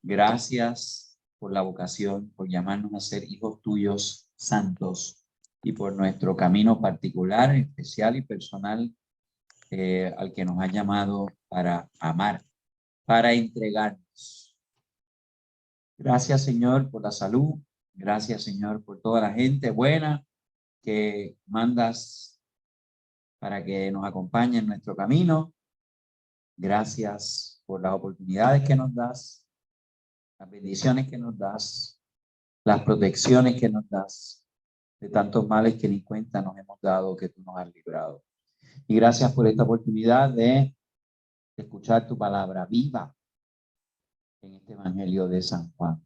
Gracias por la vocación, por llamarnos a ser hijos tuyos santos y por nuestro camino particular, especial y personal al que nos ha llamado para amar, para entregarnos. Gracias, Señor, por la salud. Gracias, Señor, por toda la gente buena que mandas para que nos acompañe en nuestro camino. Gracias por las oportunidades que nos das, las bendiciones que nos das, las protecciones que nos das, de tantos males que ni cuenta nos hemos dado, que tú nos has librado. Y gracias por esta oportunidad de escuchar tu palabra viva en este Evangelio de San Juan.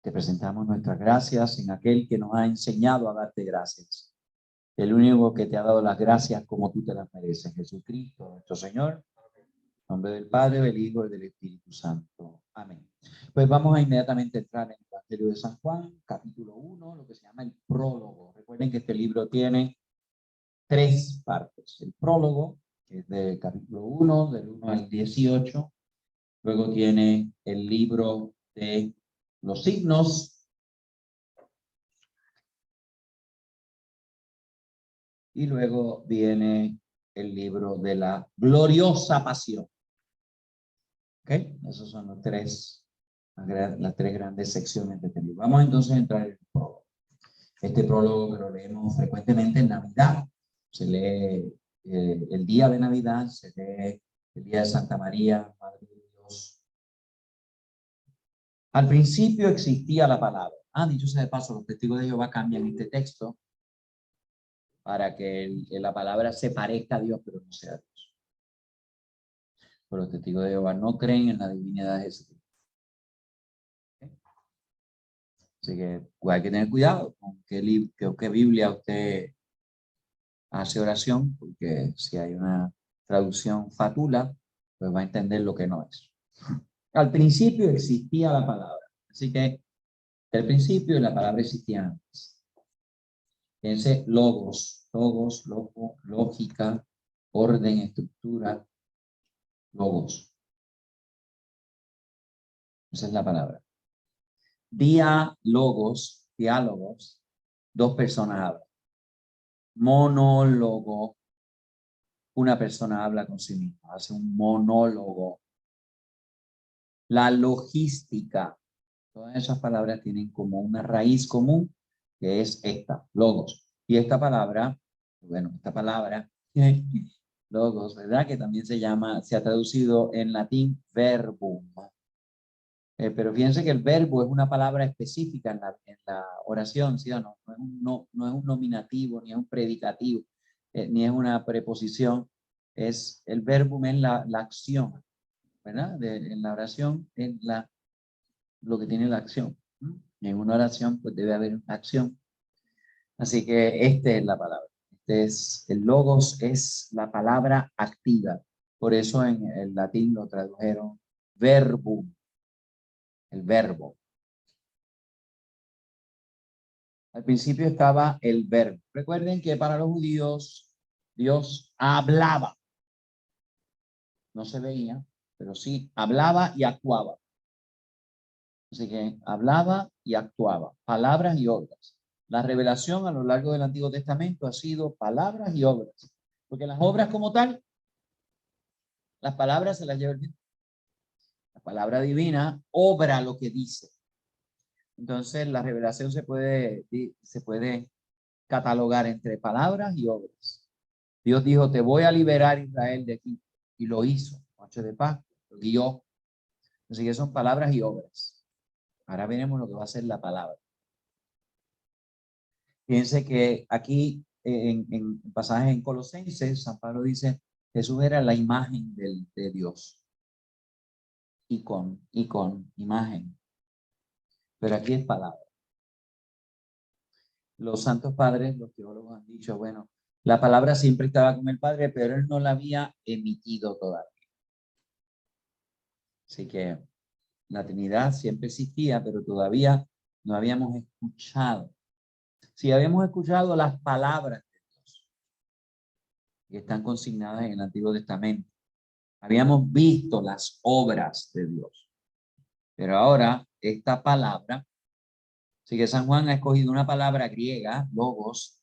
Te presentamos nuestras gracias en aquel que nos ha enseñado a darte gracias. El único que te ha dado las gracias como tú te las mereces, Jesucristo, nuestro Señor. En nombre del Padre, del Hijo y del Espíritu Santo. Amén. Pues vamos a inmediatamente entrar en el Evangelio de San Juan, capítulo 1, lo que se llama el prólogo. Recuerden que este libro tiene 3 partes. El prólogo, que es del capítulo 1, del 1 al 18. Luego tiene el libro de los signos. Y luego viene el libro de la gloriosa pasión. ¿Ok? Esos son las tres grandes secciones de este libro. Vamos entonces a entrar en el prólogo. Este prólogo que lo leemos frecuentemente en Navidad. Se lee el día de Navidad, se lee el día de Santa María, Madre de Dios. Al principio existía la palabra. Dicho sea de paso, los testigos de Jehová cambian este texto para que la palabra se parezca a Dios, pero no sea Dios. Pero los testigos de Jehová no creen en la divinidad de Jesucristo. Así que hay que tener cuidado con qué Biblia usted hace oración, porque si hay una traducción fatula, pues va a entender lo que no es. Al principio existía la palabra, así que al principio la palabra existía antes. Fíjense, logos, logo, lógica, orden, estructura, logos. Esa es la palabra. Diálogos, 2 personas hablan. Monólogo, una persona habla con sí misma, hace un monólogo. La logística, todas esas palabras tienen como una raíz común, que es esta, logos. Y esta palabra, logos, ¿verdad? Que también se ha traducido en latín verbum. Pero fíjense que el verbo es una palabra específica en la oración, ¿sí o no? No es un nominativo, ni es un predicativo, ni es una preposición. El verbum es la acción, ¿verdad? En la oración es lo que tiene la acción. En una oración pues debe haber una acción. Así que esta es la palabra. El logos es la palabra activa. Por eso en el latín lo tradujeron verbum. El verbo. Al principio estaba el verbo. Recuerden que para los judíos Dios hablaba. No se veía, pero sí hablaba y actuaba. Así que hablaba y actuaba. Palabras y obras. La revelación a lo largo del Antiguo Testamento ha sido palabras y obras. Porque las obras como tal, las palabras se las lleva el viento. La palabra divina obra lo que dice. Entonces la revelación se puede catalogar entre palabras y obras. Dios dijo, te voy a liberar Israel de aquí. Y lo hizo. Noche de paz, lo guió. Así que son palabras y obras. Ahora veremos lo que va a ser la palabra. Fíjense que aquí en pasajes en Colosenses, San Pablo dice, Jesús era la imagen de Dios. Icon, imagen. Pero aquí es palabra. Los santos padres, los teólogos han dicho, bueno, la palabra siempre estaba con el Padre, pero él no la había emitido todavía. Así que la Trinidad siempre existía, pero todavía no habíamos escuchado. Sí habíamos escuchado las palabras de Dios, que están consignadas en el Antiguo Testamento. Habíamos visto las obras de Dios. Pero ahora, esta palabra, así que San Juan ha escogido una palabra griega, logos,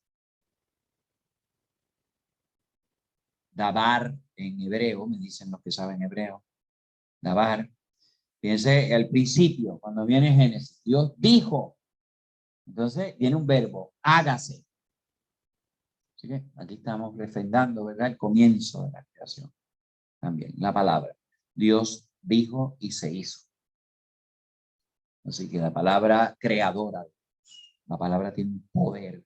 dabar en hebreo, me dicen los que saben hebreo, dabar. Fíjense, al principio, cuando viene Génesis, Dios dijo. Entonces viene un verbo, hágase. Así que aquí estamos refrendando, ¿verdad? El comienzo de la creación. También la palabra. Dios dijo y se hizo. Así que la palabra creadora, la palabra tiene un poder.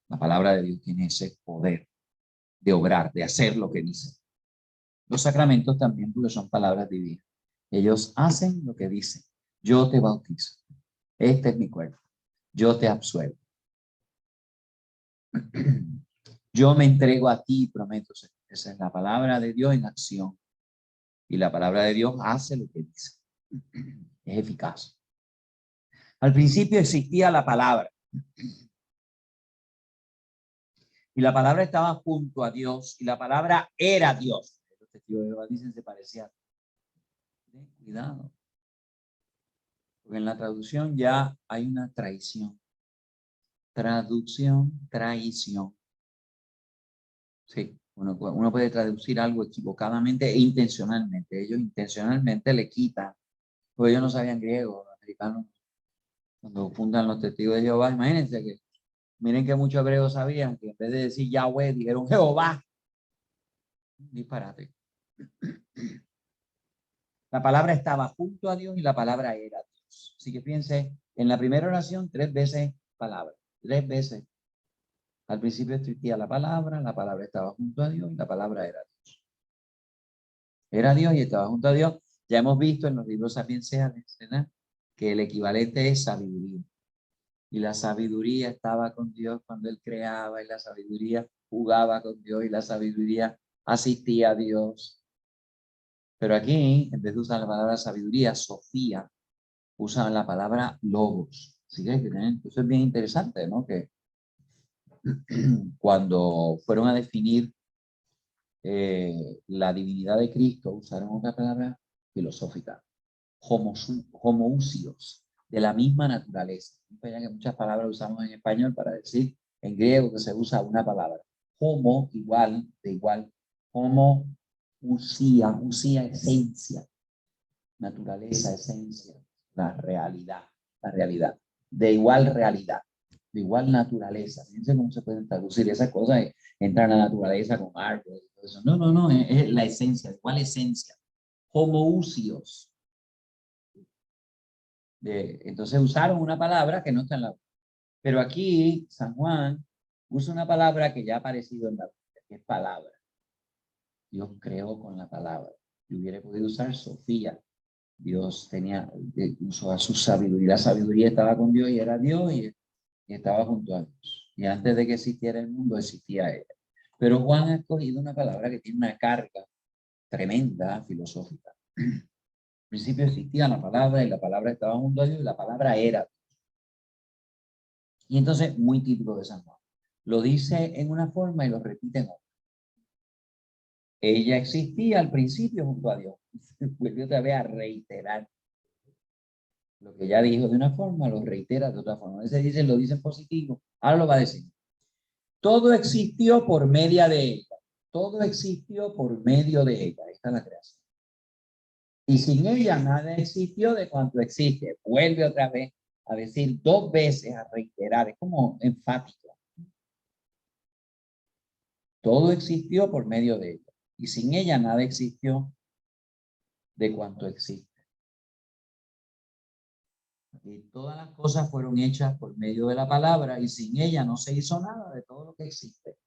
La palabra de Dios tiene ese poder de obrar, de hacer lo que dice. Los sacramentos también, porque son palabras divinas. Ellos hacen lo que dicen. Yo te bautizo. Este es mi cuerpo. Yo te absuelvo. Yo me entrego a ti y prometo. Esa es la palabra de Dios en acción. Y la palabra de Dios hace lo que dice. Es eficaz. Al principio existía la palabra. Y la palabra estaba junto a Dios. Y la palabra era Dios. Los testigos de Jehová dicen se parecía. Cuidado. Porque en la traducción ya hay una traición. Traducción, traición. Sí, uno puede traducir algo equivocadamente e intencionalmente. Ellos intencionalmente le quitan, porque ellos no sabían griego, los americanos, cuando fundan los testigos de Jehová. Imagínense que, miren que muchos hebreos sabían que en vez de decir Yahweh, dijeron Jehová. Disparate. La palabra estaba junto a Dios y la palabra era Dios. Así que piense, en la primera oración, 3 veces palabra, 3 veces. Al principio existía la palabra estaba junto a Dios y la palabra era Dios. Era Dios y estaba junto a Dios. Ya hemos visto en los libros sapienciales, ¿verdad?, que el equivalente es sabiduría. Y la sabiduría estaba con Dios cuando Él creaba, y la sabiduría jugaba con Dios, y la sabiduría asistía a Dios. Pero aquí, en vez de usar la palabra sabiduría, Sofía, usan la palabra logos. Así que eso es bien interesante, ¿no? Que cuando fueron a definir la divinidad de Cristo, usaron otra palabra filosófica, homoousios, de la misma naturaleza. Que muchas palabras usamos en español para decir en griego que se usa una palabra. Homo, igual, de igual. Usía, esencia. Naturaleza, esencia. La realidad. De igual realidad. De igual naturaleza. Fíjense cómo se pueden traducir esas cosas. Entran a la naturaleza con árboles y todo eso. No, es la esencia. ¿Cuál esencia? Homoousios. Entonces usaron una palabra que no está en la Biblia. Pero aquí San Juan usa una palabra que ya ha aparecido en la Biblia, que es palabra. Dios creó con la palabra. Y hubiera podido usar Sofía. Dios usó a su sabiduría. La sabiduría estaba con Dios y era Dios y estaba junto a Dios. Y antes de que existiera el mundo, existía Él. Pero Juan ha escogido una palabra que tiene una carga tremenda filosófica. Al principio existía la palabra y la palabra estaba junto a Dios y la palabra era. Y entonces, muy típico de San Juan. Lo dice en una forma y lo repite en otra. Ella existía al principio junto a Dios. Vuelve otra vez a reiterar lo que ya dijo de una forma, lo reitera de otra forma. A veces lo dice en positivo, ahora lo va a decir. Todo existió por medio de ella. Todo existió por medio de ella. Esta es la creación. Y sin ella nada existió de cuanto existe. Vuelve otra vez a decir 2 veces, a reiterar. Es como enfático. Todo existió por medio de ella. Y sin ella nada existió de cuanto existe. Y todas las cosas fueron hechas por medio de la palabra y sin ella no se hizo nada de todo lo que existe.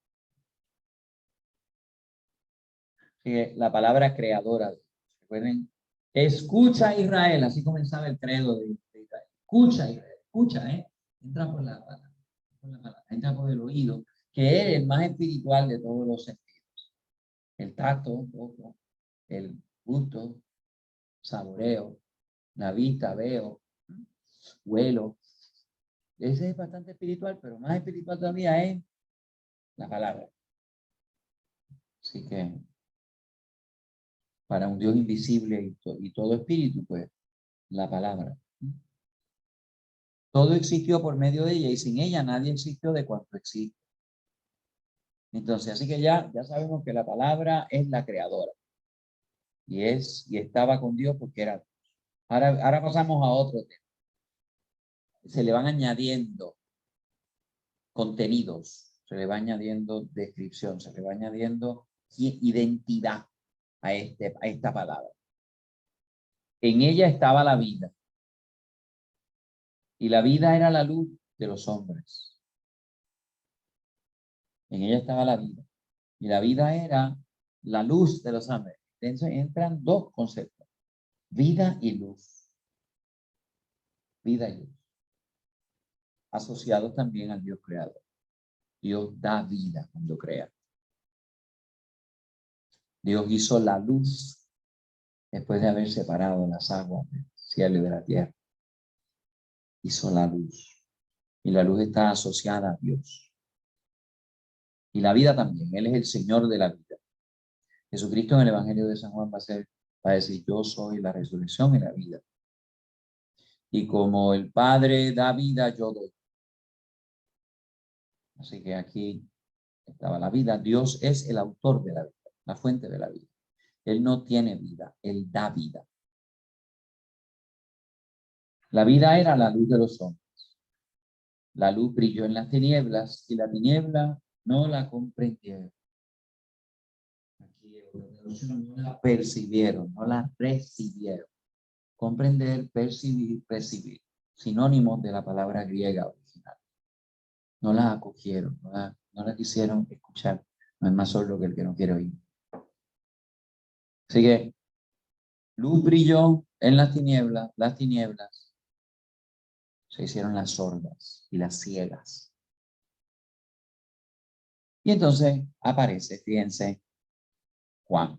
La palabra creadora. Recuerden, escucha Israel, así comenzaba el credo de Israel. Escucha Israel, escucha, entra por la palabra, entra por el oído, que es el más espiritual de todos los sentidos. El tacto, el gusto, saboreo, la vista, veo, huelo. Ese es bastante espiritual, pero más espiritual todavía es la palabra. Así que Para un Dios invisible y todo espíritu, pues, la palabra. Todo existió por medio de ella y sin ella nadie existió de cuanto existe. Entonces, así que ya sabemos que la palabra es la creadora. Y estaba con Dios porque era. Ahora pasamos a otro tema. Se le van añadiendo contenidos, se le va añadiendo descripción, se le va añadiendo identidad a esta palabra. En ella estaba la vida. Y la vida era la luz de los hombres. En ella estaba la vida. Y la vida era la luz de los hombres. Entonces entran dos conceptos. Vida y luz. Vida y luz. Asociados también al Dios creador. Dios da vida cuando crea. Dios hizo la luz después de haber separado las aguas del cielo y de la tierra. Hizo la luz. Y la luz está asociada a Dios. Y la vida también. Él es el Señor de la vida. Jesucristo en el Evangelio de San Juan va a decir, yo soy la resurrección y la vida. Y como el Padre da vida, yo doy. Así que aquí estaba la vida. Dios es el autor de la vida, la fuente de la vida. Él no tiene vida, Él da vida. La vida era la luz de los hombres. La luz brilló en las tinieblas y la tiniebla no la comprendieron. Aquí no la percibieron, no la recibieron. Comprender, percibir, recibir. Sinónimos de la palabra griega original. No la acogieron, no la quisieron escuchar. No es más sordo que el que no quiere oír. Así que luz brilló en las tinieblas se hicieron las sordas y las ciegas. Y entonces aparece, fíjense, Juan.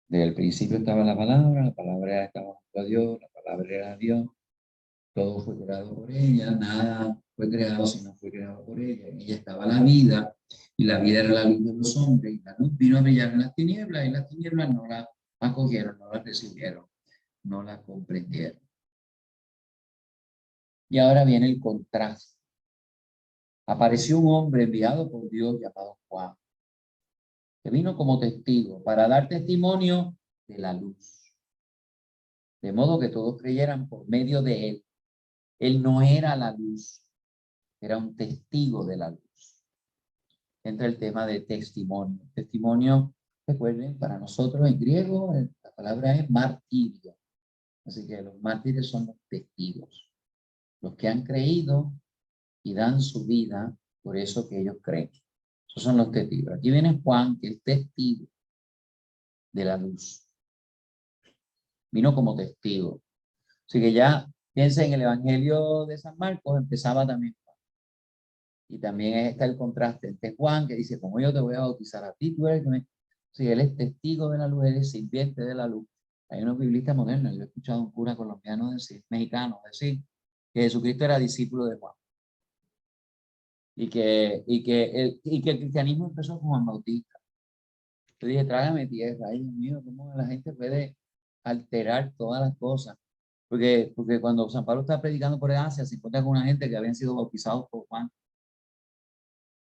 Desde el principio estaba la palabra estaba junto a Dios, la palabra era Dios, todo fue creado por ella, nada fue creado si no fue creado por ella. En ella estaba la vida, y la vida era la luz de los hombres, y la luz vino a brillar en las tinieblas, y las tinieblas no la acogieron, no la recibieron, no la comprendieron. Y ahora viene el contraste. Apareció un hombre enviado por Dios llamado Juan, que vino como testigo para dar testimonio de la luz, de modo que todos creyeran por medio de él. Él no era la luz, era un testigo de la luz. Entra el tema de testimonio. Testimonio, recuerden, para nosotros en griego la palabra es martirio. Así que los mártires son los testigos, los que han creído y dan su vida por eso que ellos creen. Esos son los testigos. Aquí viene Juan, que es testigo de la luz. Vino como testigo. Así que ya, piensen, en el Evangelio de San Marcos empezaba también Juan. Y también está el contraste entre Juan, que dice, como yo te voy a bautizar a ti, tú eres que me... Sí, él es testigo de la luz, él es sirviente de la luz. Hay unos biblistas modernos, yo he escuchado a un cura colombiano decir, mexicano decir, que Jesucristo era discípulo de Juan. Y que el cristianismo empezó con Juan Bautista. Yo dije, trágame tierra, ay Dios mío, cómo la gente puede alterar todas las cosas. Porque cuando San Pablo está predicando por Asia, se encuentra con una gente que habían sido bautizados por Juan.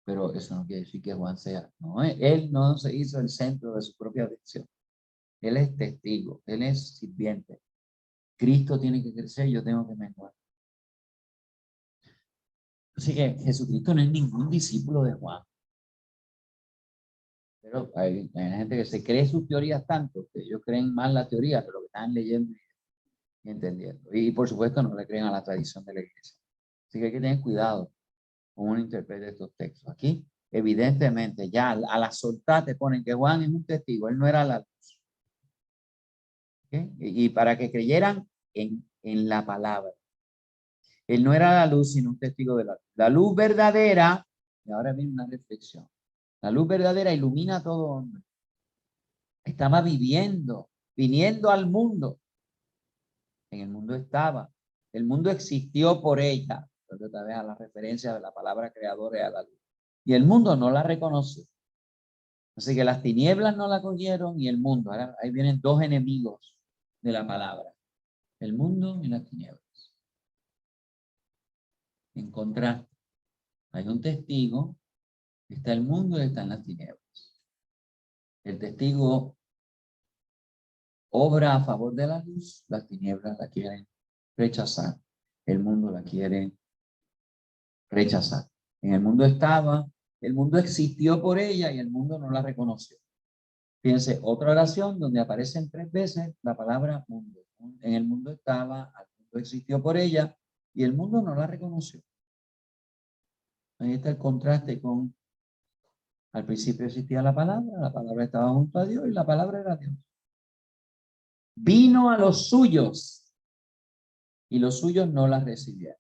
Pero eso no quiere decir que Juan sea. No, él no se hizo el centro de su propia visión. Él es testigo, él es sirviente. Cristo tiene que crecer, yo tengo que menguar. Así que Jesucristo no es ningún discípulo de Juan. Pero hay gente que se cree sus teorías tanto que ellos creen más la teoría que lo que están leyendo y entendiendo. Y por supuesto no le creen a la tradición de la iglesia. Así que hay que tener cuidado con uno interprete estos textos. Aquí, evidentemente, ya a la soltada te ponen que Juan es un testigo, él no era la luz. ¿Okay? Y para que creyeran en la palabra. Él no era la luz, sino un testigo de la luz. La luz verdadera, y ahora viene una reflexión. La luz verdadera ilumina a todo hombre. Estaba viniendo al mundo. En el mundo estaba. El mundo existió por ella. Pero otra vez a la referencia de la palabra creadora y a la luz. Y el mundo no la reconoció. Así que las tinieblas no la cogieron y el mundo. Ahora ahí vienen dos enemigos de la palabra. El mundo y las tinieblas. En contraste, hay un testigo, está el mundo y están las tinieblas. El testigo obra a favor de la luz, las tinieblas la quieren rechazar, el mundo la quiere rechazar. En el mundo estaba, el mundo existió por ella y el mundo no la reconoció. Fíjense, otra oración donde aparecen 3 veces la palabra mundo. En el mundo estaba, el mundo existió por ella y el mundo no la reconoció. Ahí está el contraste con, al principio existía la palabra estaba junto a Dios y la palabra era Dios. Vino a los suyos y los suyos no la recibieron.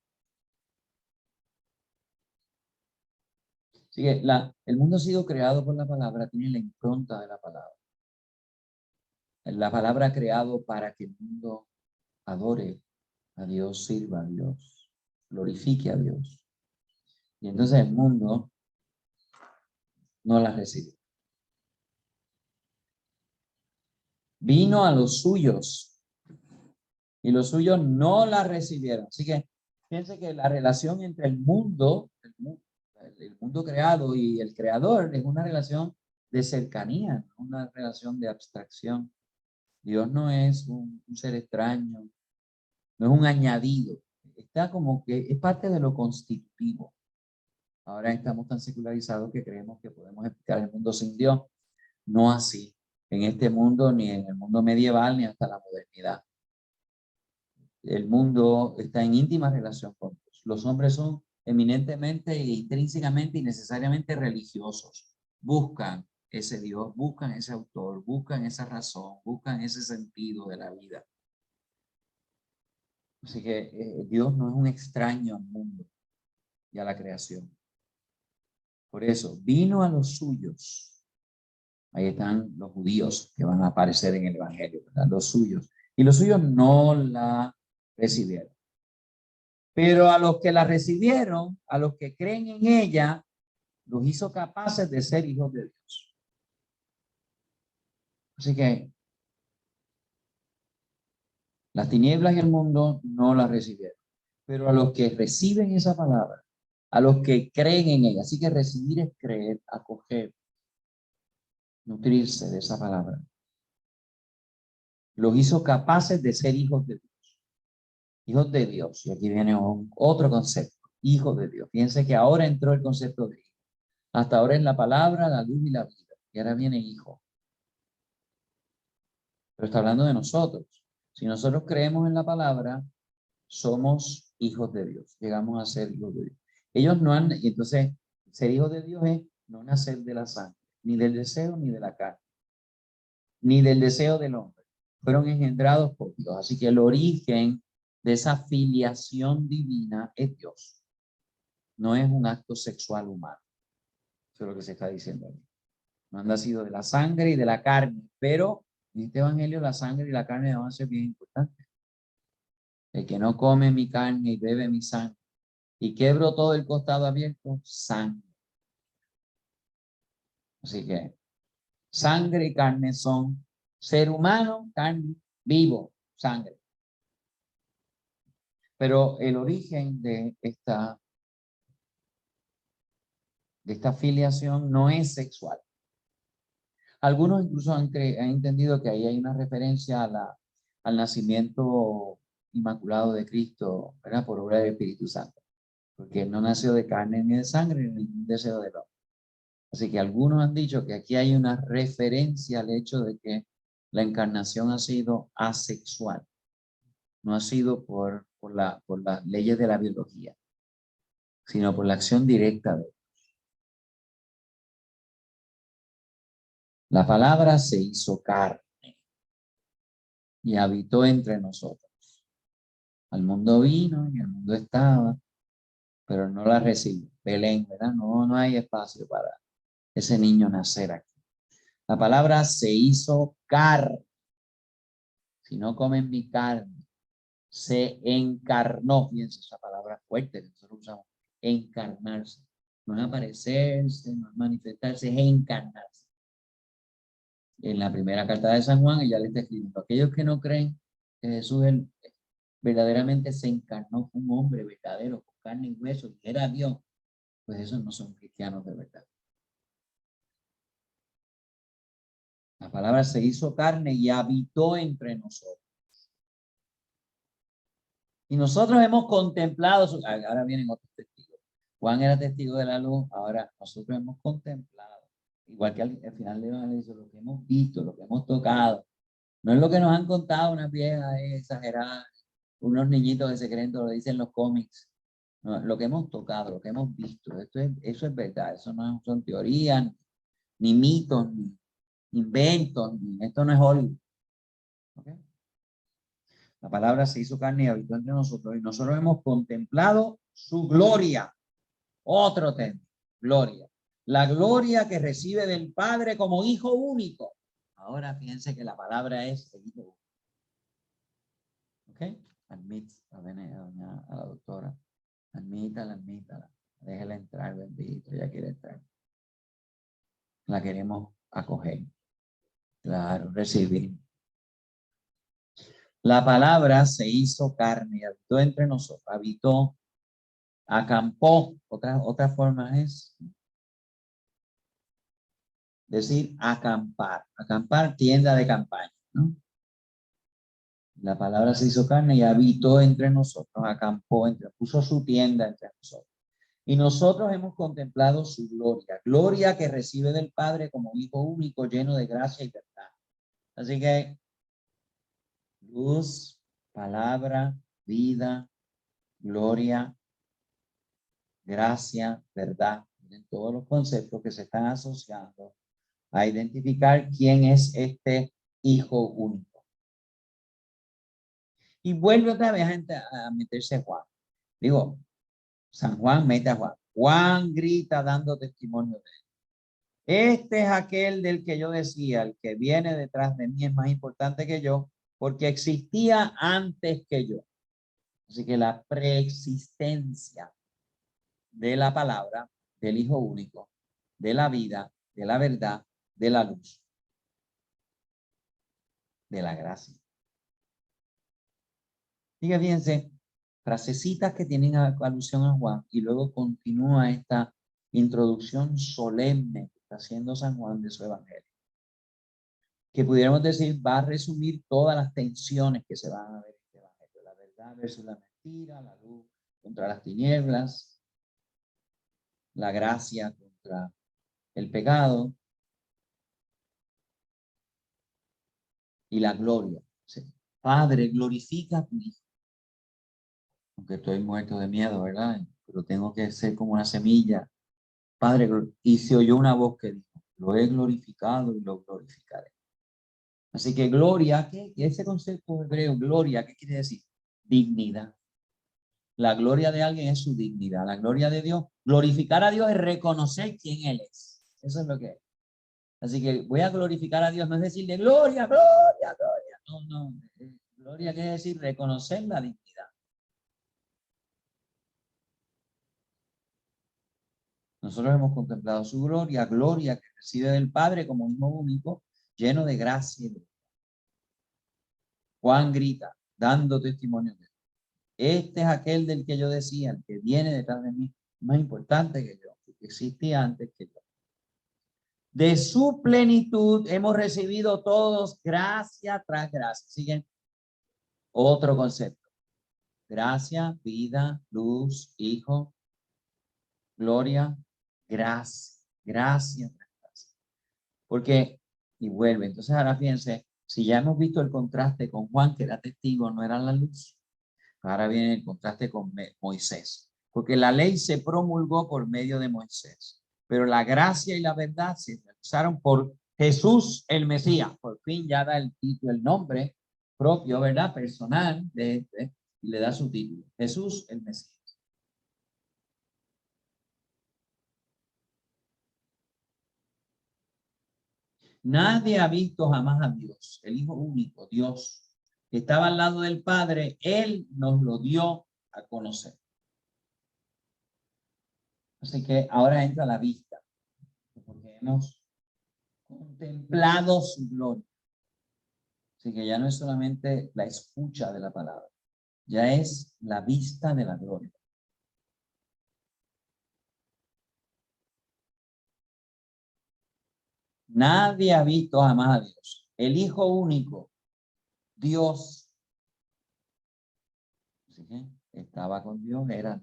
Así que el mundo ha sido creado por la palabra, tiene la impronta de la palabra. La palabra ha creado para que el mundo adore a Dios, sirva a Dios, glorifique a Dios. Y entonces el mundo no la recibió. Vino a los suyos y los suyos no la recibieron. Así que fíjense que la relación entre el mundo creado y el creador es una relación de cercanía, no una relación de abstracción. Dios no es un ser extraño, no es un añadido. Está como que es parte de lo constitutivo. Ahora estamos tan secularizados que creemos que podemos explicar el mundo sin Dios. No así, en este mundo, ni en el mundo medieval, ni hasta la modernidad. El mundo está en íntima relación con Dios. Los hombres son eminentemente e intrínsecamente y necesariamente religiosos. Buscan ese Dios, buscan ese autor, buscan esa razón, buscan ese sentido de la vida. Así que Dios no es un extraño al mundo y a la creación. Por eso, vino a los suyos. Ahí están los judíos que van a aparecer en el Evangelio, ¿verdad? Los suyos. Y los suyos no la recibieron. Pero a los que la recibieron, a los que creen en ella, los hizo capaces de ser hijos de Dios. Así que las tinieblas y el mundo no la recibieron. Pero a los que reciben esa palabra, a los que creen en ella, así que recibir es creer, acoger, nutrirse de esa palabra. Los hizo capaces de ser hijos de Dios. Hijos de Dios. Y aquí viene otro concepto. Hijos de Dios. Fíjense que ahora entró el concepto de hijo. Hasta ahora es la palabra, la luz y la vida. Y ahora viene hijo. Pero está hablando de nosotros. Si nosotros creemos en la palabra, somos hijos de Dios. Llegamos a ser hijos de Dios. Ellos no han, y entonces, ser hijos de Dios es no nacer de la sangre, ni del deseo, ni de la carne, ni del deseo del hombre. Fueron engendrados por Dios. Así que el origen de esa filiación divina es Dios. No es un acto sexual humano. Eso es lo que se está diciendo aquí. No han nacido de la sangre y de la carne, pero en este evangelio la sangre y la carne van a ser bien importantes. El que no come mi carne y bebe mi sangre y quebro todo el costado abierto, sangre. Así que sangre y carne son ser humano, carne, vivo, sangre. Pero el origen de esta filiación no es sexual. Algunos incluso han entendido que ahí hay una referencia al nacimiento inmaculado de Cristo, ¿verdad? Por obra del Espíritu Santo, porque no nació de carne ni de sangre ni de ningún deseo del hombre. Así que algunos han dicho que aquí hay una referencia al hecho de que la encarnación ha sido asexual, no ha sido por las leyes de la biología, sino por la acción directa de Dios. La palabra se hizo carne y habitó entre nosotros. Al mundo vino y el mundo estaba, pero no la recibió. Belén, ¿verdad? No hay espacio para ese niño nacer aquí. La palabra se hizo carne. Si no comen mi carne, se encarnó. Fíjense esa palabra fuerte que nosotros usamos. Encarnarse. No es aparecerse, no es manifestarse, es encarnarse. En la primera carta de San Juan, ella le está escribiendo: aquellos que no creen que Jesús verdaderamente se encarnó, fue un hombre verdadero, con carne y hueso, y era Dios, pues esos no son cristianos de verdad. La palabra se hizo carne y habitó entre nosotros. Y nosotros hemos contemplado, ahora vienen otros testigos. Juan era testigo de la luz, ahora nosotros hemos contemplado, igual que al final de Evangelio, dice lo que hemos visto, lo que hemos tocado. No es lo que nos han contado unas viejas exageradas, unos niñitos que se creen, lo dicen los cómics. No, lo que hemos tocado, lo que hemos visto, eso es verdad, eso no son teorías, ni mitos, ni inventos, esto no es Hollywood. ¿Okay? La palabra se hizo carne y habitó entre nosotros, y nosotros hemos contemplado su gloria. Otro tema, gloria. La gloria que recibe del Padre como hijo único. Ahora fíjense que la palabra es el hijo único. ¿Ok? Admit a la doctora. Admítala. Déjela entrar, bendito. Ella quiere entrar. La queremos acoger. Claro, recibir. La palabra se hizo carne, habitó entre nosotros, habitó, acampó. Otra forma es decir acampar. Acampar, tienda de campaña, ¿no? La palabra se hizo carne y habitó entre nosotros, acampó, puso su tienda entre nosotros. Y nosotros hemos contemplado su gloria, gloria que recibe del Padre como hijo único, lleno de gracia y verdad. Así que luz, palabra, vida, gloria, gracia, verdad, en todos los conceptos que se están asociando a identificar quién es este hijo único. Y vuelve otra vez a meterse Juan. Digo, San Juan mete a Juan. Juan grita dando testimonio de él. Este es aquel del que yo decía, el que viene detrás de mí es más importante que yo, porque existía antes que yo. Así que la preexistencia de la palabra, del Hijo único, de la vida, de la verdad, de la luz, de la gracia. Fíjense, frasecitas que tienen alusión a Juan, y luego continúa esta introducción solemne que está haciendo San Juan de su evangelio, que pudiéramos decir va a resumir todas las tensiones que se van a ver en este evangelio: la verdad versus la mentira, la luz contra las tinieblas, la gracia contra el pecado y la gloria. Padre, glorifica a tu Hijo. Aunque estoy muerto de miedo, ¿verdad? Pero tengo que ser como una semilla. Padre, y se oyó una voz que dijo: lo he glorificado y lo glorificaré. Así que gloria, ¿qué? Ese concepto hebreo, gloria, ¿qué quiere decir? Dignidad. La gloria de alguien es su dignidad. La gloria de Dios, glorificar a Dios es reconocer quién Él es. Eso es lo que es. Así que voy a glorificar a Dios, no es decirle gloria, gloria, gloria. No. Gloria quiere decir reconocer la dignidad. Nosotros hemos contemplado su gloria, gloria que recibe del Padre como hijo único, lleno de gracia. Juan grita, dando testimonio de él. Este es aquel del que yo decía, el que viene detrás de mí, más importante que yo, que existía antes que yo. De su plenitud hemos recibido todos gracia tras gracia. ¿Siguen? Otro concepto. Gracia, vida, luz, hijo, gloria, gracia, gracia tras gracia. Porque, y vuelve, entonces ahora fíjense, si ya hemos visto el contraste con Juan, que era testigo, no era la luz, ahora viene el contraste con Moisés, porque la ley se promulgó por medio de Moisés, pero la gracia y la verdad se realizaron por Jesús el Mesías. Por fin ya da el título, el nombre propio, ¿verdad? Personal de este, y le da su título, Jesús el Mesías. Nadie ha visto jamás a Dios, el Hijo único, Dios, que estaba al lado del Padre. Él nos lo dio a conocer. Así que ahora entra la vista, porque hemos contemplado su gloria. Así que ya no es solamente la escucha de la palabra, ya es la vista de la gloria. Nadie ha visto jamás a Dios. El Hijo único, Dios. Así que estaba con Dios, era.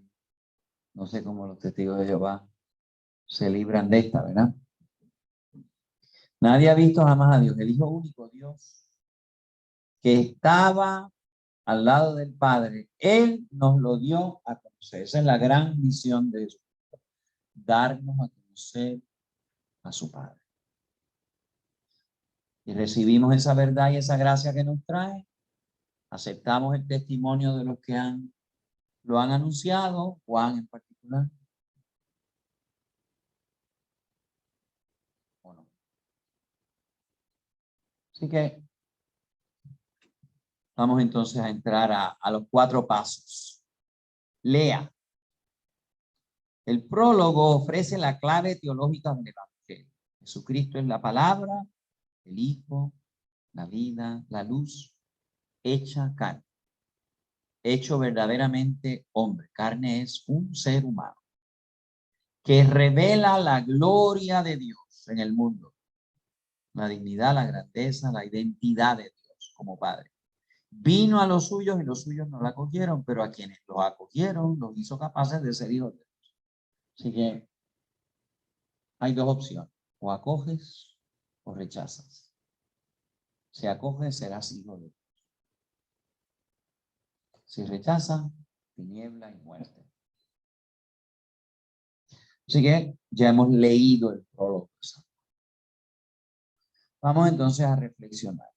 No sé cómo los testigos de Jehová se libran de esta, ¿verdad? Nadie ha visto jamás a Dios. El Hijo único, Dios, que estaba al lado del Padre. Él nos lo dio a conocer. Esa es la gran misión de Jesús. Darnos a conocer a su Padre. Y recibimos esa verdad y esa gracia que nos trae. Aceptamos el testimonio de los que lo han anunciado, Juan en particular. ¿O no? Así que vamos entonces a entrar a los 4 pasos. Lea. El prólogo ofrece la clave teológica del Evangelio. Jesucristo es la palabra, el Hijo, la vida, la luz, hecha carne, hecho verdaderamente hombre. Carne es un ser humano que revela la gloria de Dios en el mundo, la dignidad, la grandeza, la identidad de Dios como Padre. Vino a los suyos y los suyos no la acogieron, pero a quienes los acogieron los hizo capaces de ser hijos de Dios. Así que hay 2 opciones, o acoges o rechazas. Si acoges, serás hijo de Dios. Si rechazas, tiniebla y muerte. Así que ya hemos leído el prólogo. Vamos entonces a reflexionar.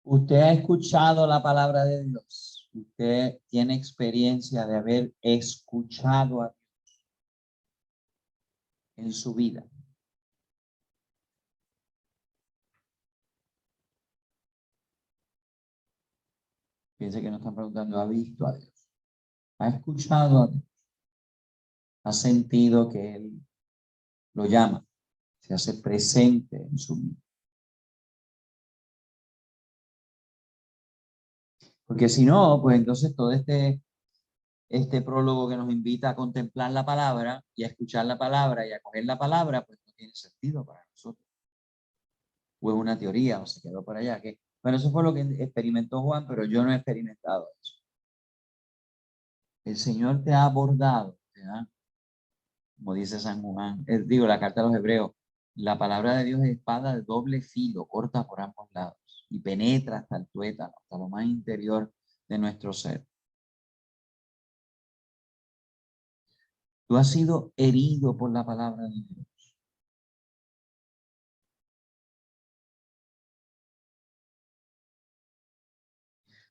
¿Usted ha escuchado la palabra de Dios? ¿Usted tiene experiencia de haber escuchado a Dios en su vida? Piense que nos están preguntando, ¿ha visto a Dios? ¿Ha escuchado a Dios? ¿Ha sentido que Él lo llama? Se hace presente en su vida. Porque si no, pues entonces todo este prólogo que nos invita a contemplar la palabra y a escuchar la palabra y a coger la palabra, pues no tiene sentido para nosotros. O es una teoría o se quedó por allá. Bueno, eso fue lo que experimentó Juan, pero yo no he experimentado eso. El Señor te ha abordado, ¿verdad? Como dice San Juan, digo, la carta a los Hebreos, la palabra de Dios es espada de doble filo, corta por ambos lados y penetra hasta el tuétano, hasta lo más interior de nuestro ser. Tú has sido herido por la palabra de Dios.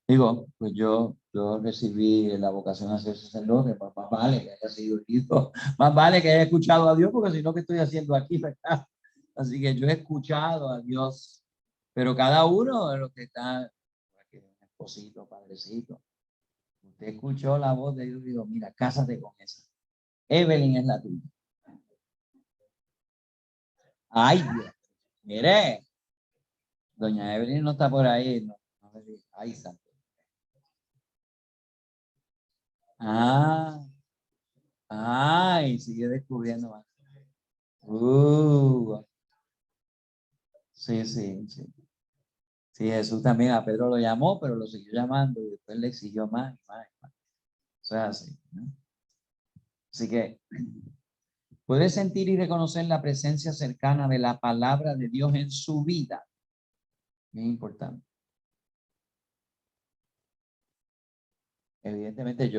Digo, pues yo recibí la vocación a ser sacerdote, pues más vale que haya sido herido, más vale que haya escuchado a Dios, porque si no, ¿qué estoy haciendo aquí, verdad? Así que yo he escuchado a Dios, pero cada uno de los que está, aquí, esposito, padrecito, usted escuchó la voz de Dios y dijo, mira, cásate con esa. Evelyn es la tuya. Ay, Dios, mire, doña Evelyn no está por ahí, no, ay, santo. Ah, ay, sigue descubriendo más. Sí, sí, sí. Sí, Jesús también a Pedro lo llamó, pero lo siguió llamando y después le exigió más y más y más. Eso es así, ¿no? Así que puede sentir y reconocer la presencia cercana de la palabra de Dios en su vida. Es importante. Evidentemente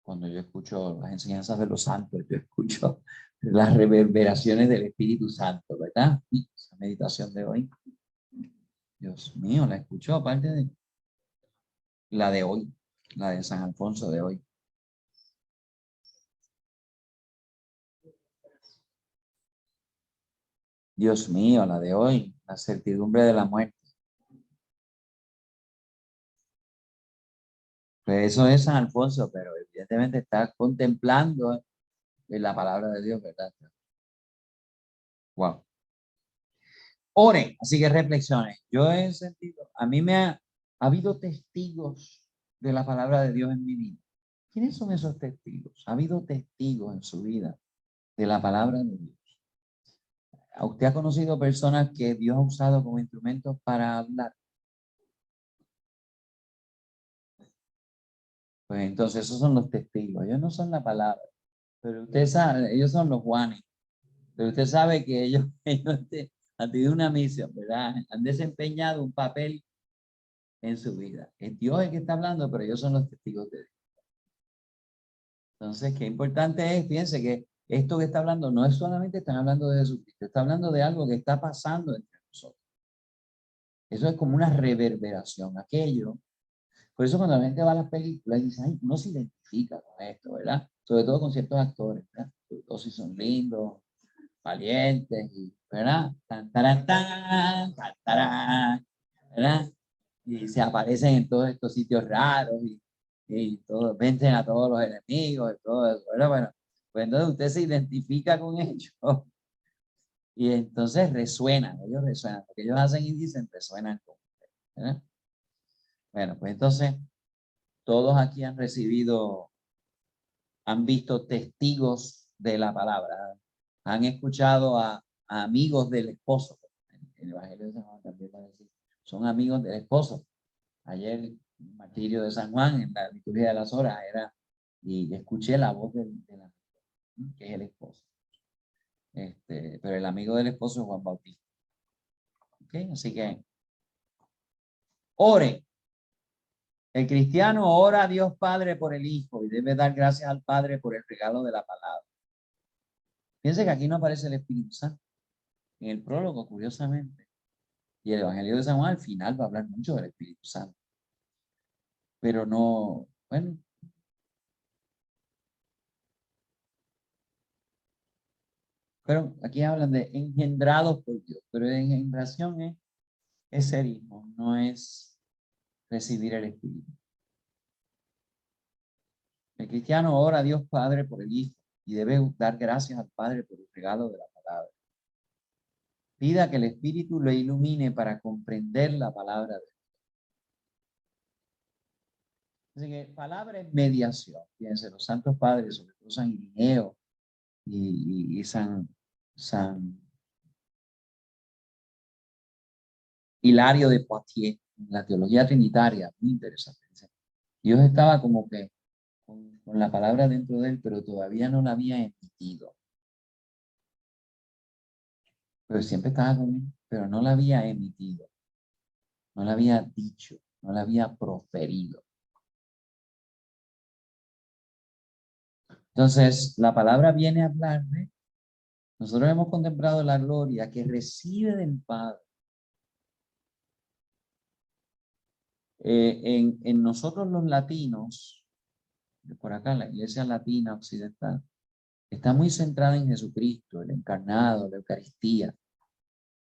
cuando yo escucho las enseñanzas de los santos, yo escucho las reverberaciones del Espíritu Santo, ¿verdad? Esa meditación de hoy. Dios mío, la escucho aparte de la de hoy, la de San Alfonso de hoy. Dios mío, la de hoy, la certidumbre de la muerte. Pues eso es San Alfonso, pero evidentemente está contemplando la palabra de Dios, ¿verdad? Wow. Oren, así que reflexionen. Yo he sentido, a mí ha habido testigos de la palabra de Dios en mi vida. ¿Quiénes son esos testigos? Ha habido testigos en su vida de la palabra de Dios. ¿Usted ha conocido personas que Dios ha usado como instrumentos para hablar? Pues entonces esos son los testigos. Ellos no son la palabra, pero usted sabe, ellos son los Juanes. Pero usted sabe que ellos han tenido una misión, ¿verdad? Han desempeñado un papel en su vida. Es Dios el que está hablando, pero ellos son los testigos de Dios. Entonces, qué importante es, fíjense que esto que está hablando no es solamente están hablando de Jesucristo, está hablando de algo que está pasando entre nosotros. Eso es como una reverberación, aquello. Por eso cuando la gente va a las películas y dice, ay, uno se identifica con esto, ¿verdad? Sobre todo con ciertos actores, ¿verdad? Sobre todo si son lindos, valientes, ¿verdad? Tan, taran, tan, tarán, ¿verdad? Y se aparecen en todos estos sitios raros y todos, vencen a todos los enemigos y todo eso, ¿verdad? Bueno, pues entonces usted se identifica con ellos y entonces resuenan, ellos resuenan, lo que ellos hacen y dicen resuenan con usted, ¿verdad? Bueno, pues entonces todos aquí han recibido, han visto testigos de la palabra, han escuchado a amigos del esposo. El Evangelio de San Juan también va a decir, son amigos del esposo. Ayer, el martirio de San Juan, en la liturgia de las horas, era, y escuché la voz de la que es el esposo. Pero el amigo del esposo es Juan Bautista. ¿Okay? Así que, ore. El cristiano ora a Dios Padre por el Hijo y debe dar gracias al Padre por el regalo de la palabra. Fíjense que aquí no aparece el Espíritu Santo. En el prólogo, curiosamente. Y el Evangelio de San Juan al final va a hablar mucho del Espíritu Santo. Pero no, bueno. Pero aquí hablan de engendrados por Dios. Pero engendración es ser hijo, no es recibir el Espíritu. El cristiano ora a Dios Padre por el Hijo y debe dar gracias al Padre por el regalo de la palabra. Pida que el Espíritu lo ilumine para comprender la palabra de Dios. Así que palabra es mediación. Fíjense, los santos padres, sobre todo San Irineo y San Hilario de Poitiers, en la teología trinitaria, muy interesante. Dios estaba como que con la palabra dentro de él, pero todavía no la había emitido. Pero siempre estaba con él, pero no la había emitido, no la había dicho, no la había proferido. Entonces, la palabra viene a hablarme. Nosotros hemos contemplado la gloria que recibe del Padre. En nosotros los latinos, por acá, la iglesia latina occidental, está muy centrada en Jesucristo, el encarnado, la Eucaristía.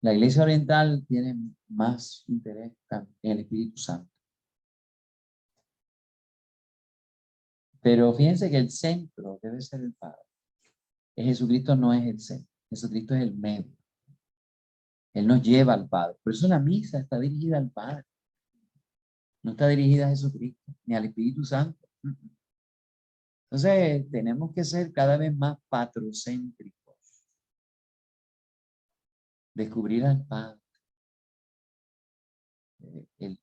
La iglesia oriental tiene más interés en el Espíritu Santo. Pero fíjense que el centro debe ser el Padre. Jesucristo no es el centro, Jesucristo es el medio. Él nos lleva al Padre. Por eso la misa está dirigida al Padre. No está dirigida a Jesucristo, ni al Espíritu Santo. Entonces, tenemos que ser cada vez más patrocéntricos. Descubrir al Padre.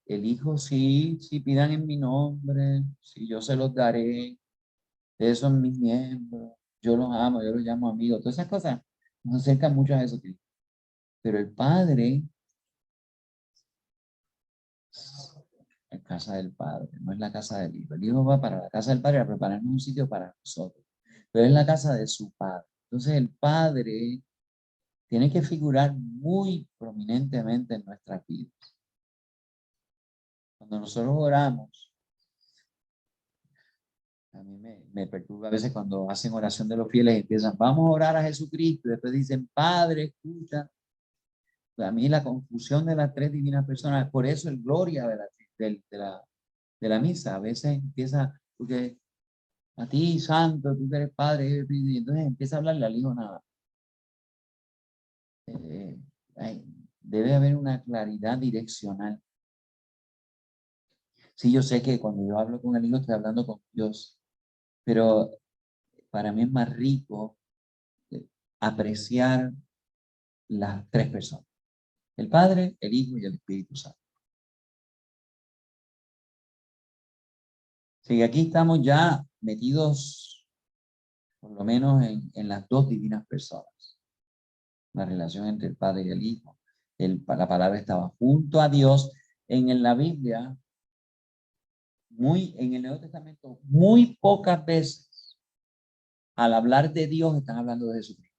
El Hijo, sí, pidan en mi nombre, sí, yo se los daré. Ustedes son mis miembros. Yo los amo, yo los llamo amigos. Todas esas cosas nos acercan mucho a Jesucristo. Pero el Padre la casa del Padre, no es la casa del Hijo. El Hijo va para la casa del Padre a prepararnos un sitio para nosotros, pero es la casa de su Padre. Entonces el Padre tiene que figurar muy prominentemente en nuestras vidas. Cuando nosotros oramos, a mí me perturba a veces cuando hacen oración de los fieles y empiezan, vamos a orar a Jesucristo, y después dicen, Padre, escucha. A mí la confusión de las tres divinas personas, por eso el gloria de la misa, a veces empieza, porque A ti, santo, tú que eres padre. Y entonces empieza a hablarle al hijo nada. Debe haber una claridad direccional. Sí, yo sé que cuando yo hablo con el hijo estoy hablando con Dios, pero para mí es más rico apreciar las tres personas: el Padre, el Hijo y el Espíritu Santo. Así que aquí estamos ya metidos, por lo menos, en las dos divinas personas. La relación entre el Padre y el Hijo. La palabra estaba junto a Dios. En la Biblia, en el Nuevo Testamento, muy pocas veces, al hablar de Dios, están hablando de Jesucristo.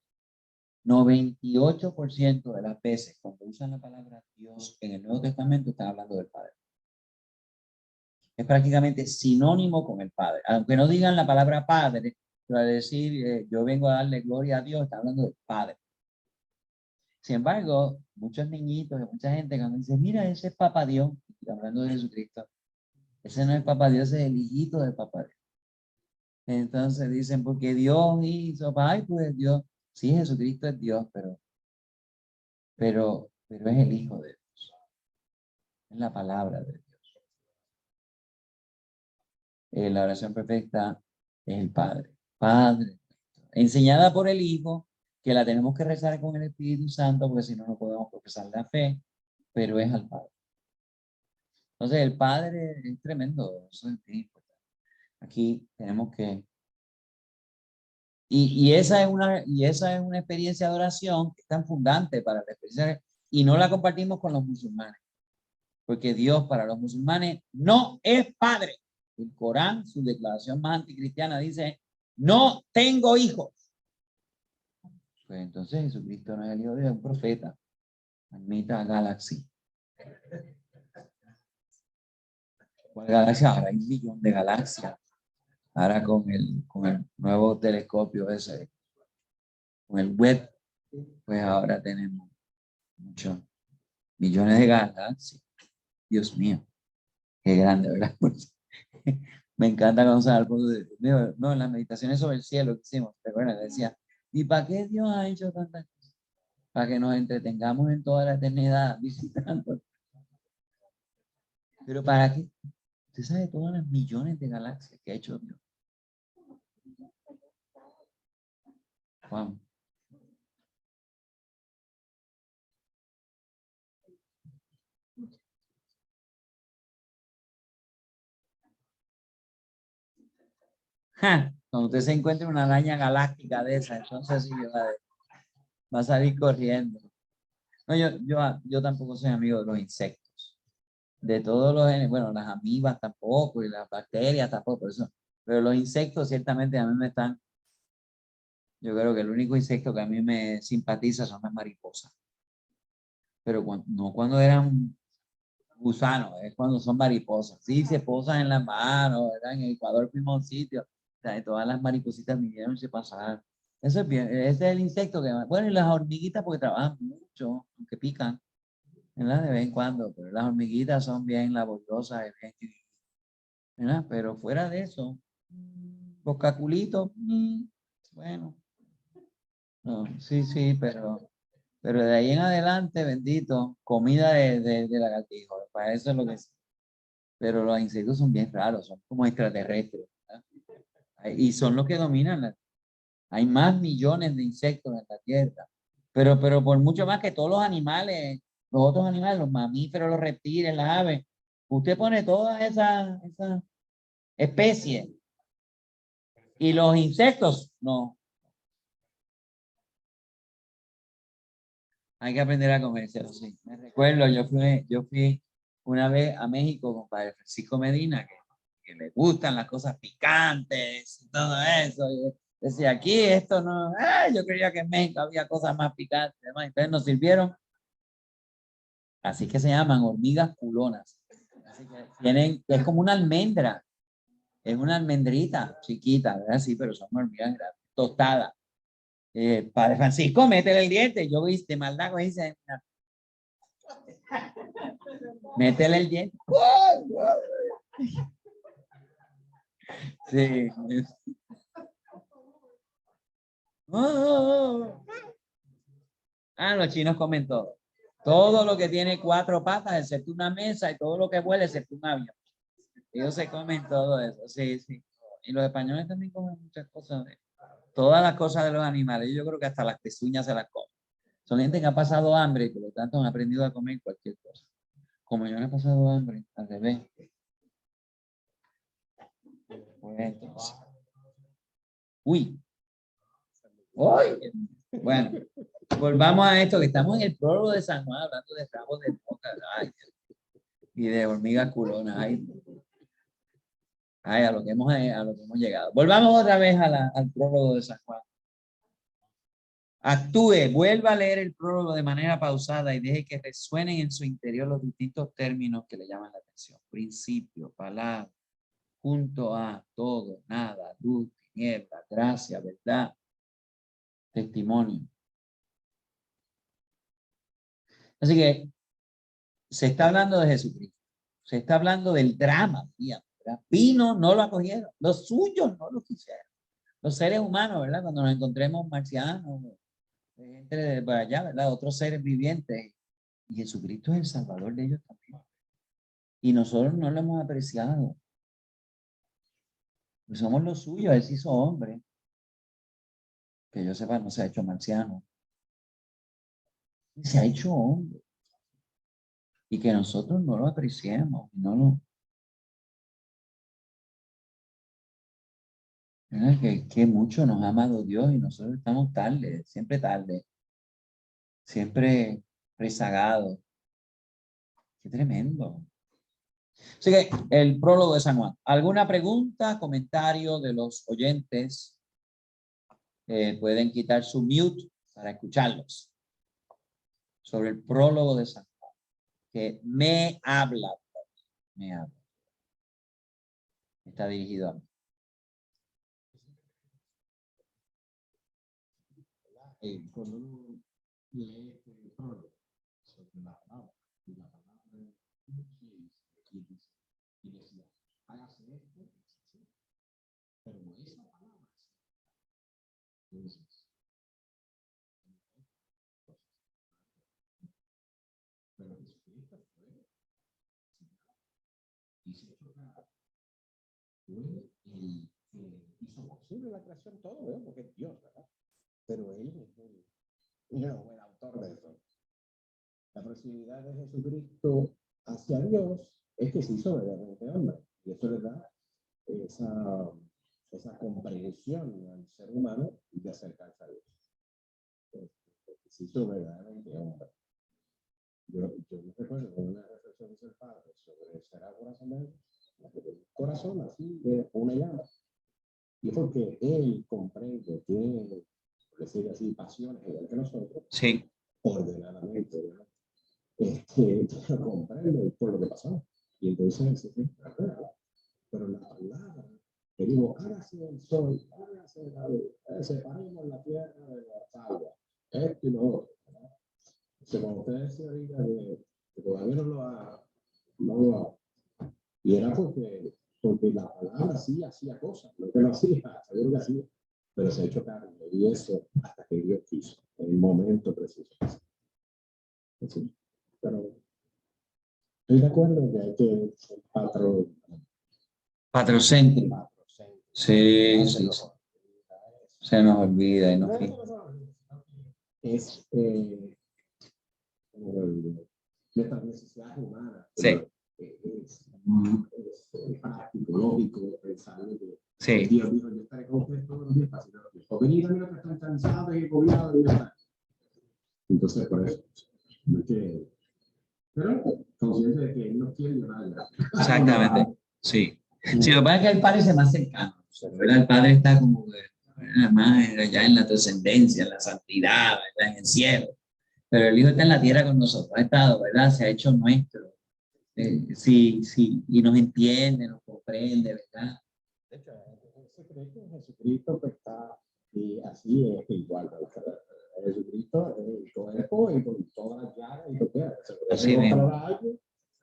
98% de las veces, cuando usan la palabra Dios en el Nuevo Testamento, están hablando del Padre. Es prácticamente sinónimo con el Padre. Aunque no digan la palabra Padre, para decir yo vengo a darle gloria a Dios, está hablando del Padre. Sin embargo, muchos niñitos y mucha gente cuando dice, mira, ese es Papá Dios, hablando de Jesucristo, ese no es Papá Dios, ese es el hijito de Papá Dios. Entonces dicen, porque Dios hizo, ay, pues Dios, sí, Jesucristo es Dios, pero es el Hijo de Dios, es la palabra de Dios. La oración perfecta es el Padre, Padre, enseñada por el Hijo, que la tenemos que rezar con el Espíritu Santo, porque si no, no podemos profesar la fe, pero es al Padre. Entonces, el Padre es tremendo, eso es importante. Aquí tenemos que... Y esa es una experiencia de oración que es tan fundante para la experiencia, y no la compartimos con los musulmanes, porque Dios para los musulmanes no es Padre. El Corán, su declaración más anticristiana, dice, no tengo hijos. Pues entonces Jesucristo no es el hijo de Dios, es un profeta. Admita Galaxy. ¿Cuál galaxia? Ahora hay un millón de galaxias. Ahora con el nuevo telescopio ese, con el web, pues ahora tenemos muchos millones de galaxias. Dios mío, qué grande, ¿verdad? Me encanta cuando se algo no, en las meditaciones sobre el cielo que hicimos, ¿te acuerdas? Decía, ¿y para qué Dios ha hecho tantas cosas? Para que nos entretengamos en toda la eternidad visitando. Pero ¿para qué? Usted sabe todas las millones de galaxias que ha hecho Dios. Wow. Ja, cuando usted se encuentre una araña galáctica de esa, entonces sí va a salir corriendo. No, yo tampoco soy amigo de los insectos. De todos los, bueno, las amibas tampoco, y las bacterias tampoco, eso. Pero los insectos ciertamente a mí me están, yo creo que el único insecto que a mí me simpatiza son las mariposas. Pero no cuando eran gusanos, es cuando son mariposas. Sí, se posan en las manos, ¿verdad? En Ecuador fuimos a un sitio, o sea, todas las maripositas vinieron y se pasaron. Eso es bien, ese es el insecto que más. Bueno, y las hormiguitas porque trabajan mucho, aunque pican, ¿verdad? De vez en cuando, pero las hormiguitas son bien laboriosas, ¿verdad? Pero fuera de eso, los caculitos, bueno, no, sí, sí, pero de ahí en adelante, bendito, comida de lagartijo, para eso es lo que es. Pero los insectos son bien raros, son como extraterrestres, ¿verdad? Y son los que dominan. Hay más millones de insectos en la Tierra, pero por mucho más que todos los animales, los otros animales, los mamíferos, los reptiles, las aves, usted pone todas esas especies y los insectos, no, hay que aprender a comercial, sí. Me recuerdo, yo fui una vez a México con Padre Francisco Medina, que le gustan las cosas picantes y todo eso. Y decía, aquí esto no, yo creía que en México había cosas más picantes, ¿no? Entonces nos sirvieron, así que se llaman hormigas culonas. Así que es como una almendra, es una almendrita chiquita, ¿verdad? Sí, pero son hormigas grandes, tostadas. Padre Francisco, métele el diente. Yo viste, maldad, dice, métele el diente. Sí. Oh. Ah, los chinos comen todo. Todo lo que tiene 4 patas, excepto una mesa, y todo lo que vuela, excepto un avión. Ellos se comen todo eso, sí, sí. Y los españoles también comen muchas cosas. Todas las cosas de los animales. Yo creo que hasta las pezuñas se las comen. Son gente que ha pasado hambre y por lo tanto han aprendido a comer cualquier cosa. Como yo no he pasado hambre, al revés. Pues entonces. Uy. Uy. Bueno, volvamos a esto, que estamos en el prólogo de San Juan hablando de ramos de boca, ay, y de hormigas culonas. Ay, a lo que hemos llegado. Volvamos otra vez al prólogo de San Juan. Actúe, vuelva a leer el prólogo de manera pausada y deje que resuenen en su interior los distintos términos que le llaman la atención. Principio, palabra, junto a, todo, nada, luz, tiniebla, gracia, verdad, testimonio. Así que se está hablando de Jesucristo. Se está hablando del drama. Vino, no lo acogieron. Los suyos no lo quisieron. Los seres humanos, ¿verdad? Cuando nos encontremos marcianos, gente de por allá, ¿verdad? Otros seres vivientes. Y Jesucristo es el Salvador de ellos también. Y nosotros no lo hemos apreciado. Pues somos los suyos, Él se hizo hombre. Que yo sepa, no se ha hecho marciano. Se ha hecho hombre. Y que nosotros no lo apreciemos, no lo... Que mucho nos ha amado Dios y nosotros estamos tarde, siempre rezagados. Qué tremendo. Así que el prólogo de San Juan. ¿Alguna pregunta, comentario de los oyentes? Pueden quitar su mute para escucharlos. Sobre el prólogo de San Juan. Que me habla. Está dirigido a mí. Cuando uno lee el prólogo sobre la palabra, y la palabra y decía, hágase esto, pero esa palabra, entonces, pero Jesucristo fue, hizo el hizo posible la creación todo, ¿verdad? Porque es Dios, ¿verdad? Pero él es el autor de eso. La proximidad de Jesucristo hacia Dios es que se hizo verdaderamente hombre. Y eso le da esa comprensión al ser humano de acercarse a Dios. Se hizo verdaderamente hombre. Yo me recuerdo de una reflexión que hizo el padre sobre será corazón de él. Corazón así, una llama. Y es porque él comprende, tiene, por decir así, pasiones igual que nosotros, sí, ordenadamente, ¿verdad? Que comprende por lo que pasó. Y entonces, pero la palabra que digo, hágase el sol, hágase la luz, separemos la tierra de la agua, esto y lo otro. Como usted decía ahorita, que todavía no lo ha, y era porque la palabra sí hacía cosas, no que no hacía, seguro que hacía, pero se ha hecho carne, y eso hasta que Dios quiso, en el momento preciso. Sí, pero estoy de acuerdo que hay que ser patrocéntrico. Sí, sí, sí. Se nos olvida y no es nuestras necesidades humanas. Sí. Es práctico, lógico, pensar que Sí. Dios dijo, yo estaré con ustedes todos los días para hacer lo que venid a mí los que están cansados y agobiados y ya. Entonces, por eso, no es que, pero consciente de que Él nos quiere llevar. Exactamente, sí. Sí, lo que pasa es que el Padre es más cercano, ¿verdad? El Padre está como más allá en la trascendencia, en la santidad, ¿verdad? En el cielo. Pero el Hijo está en la tierra con nosotros, ha estado, ¿verdad? Se ha hecho nuestro. Sí, sí, y nos entiende, nos comprende, ¿verdad? De hecho, se cree que Jesucristo pues, está así es igual. Jesucristo es el cuerpo y con todas las llagas y lo que es. Así mismo.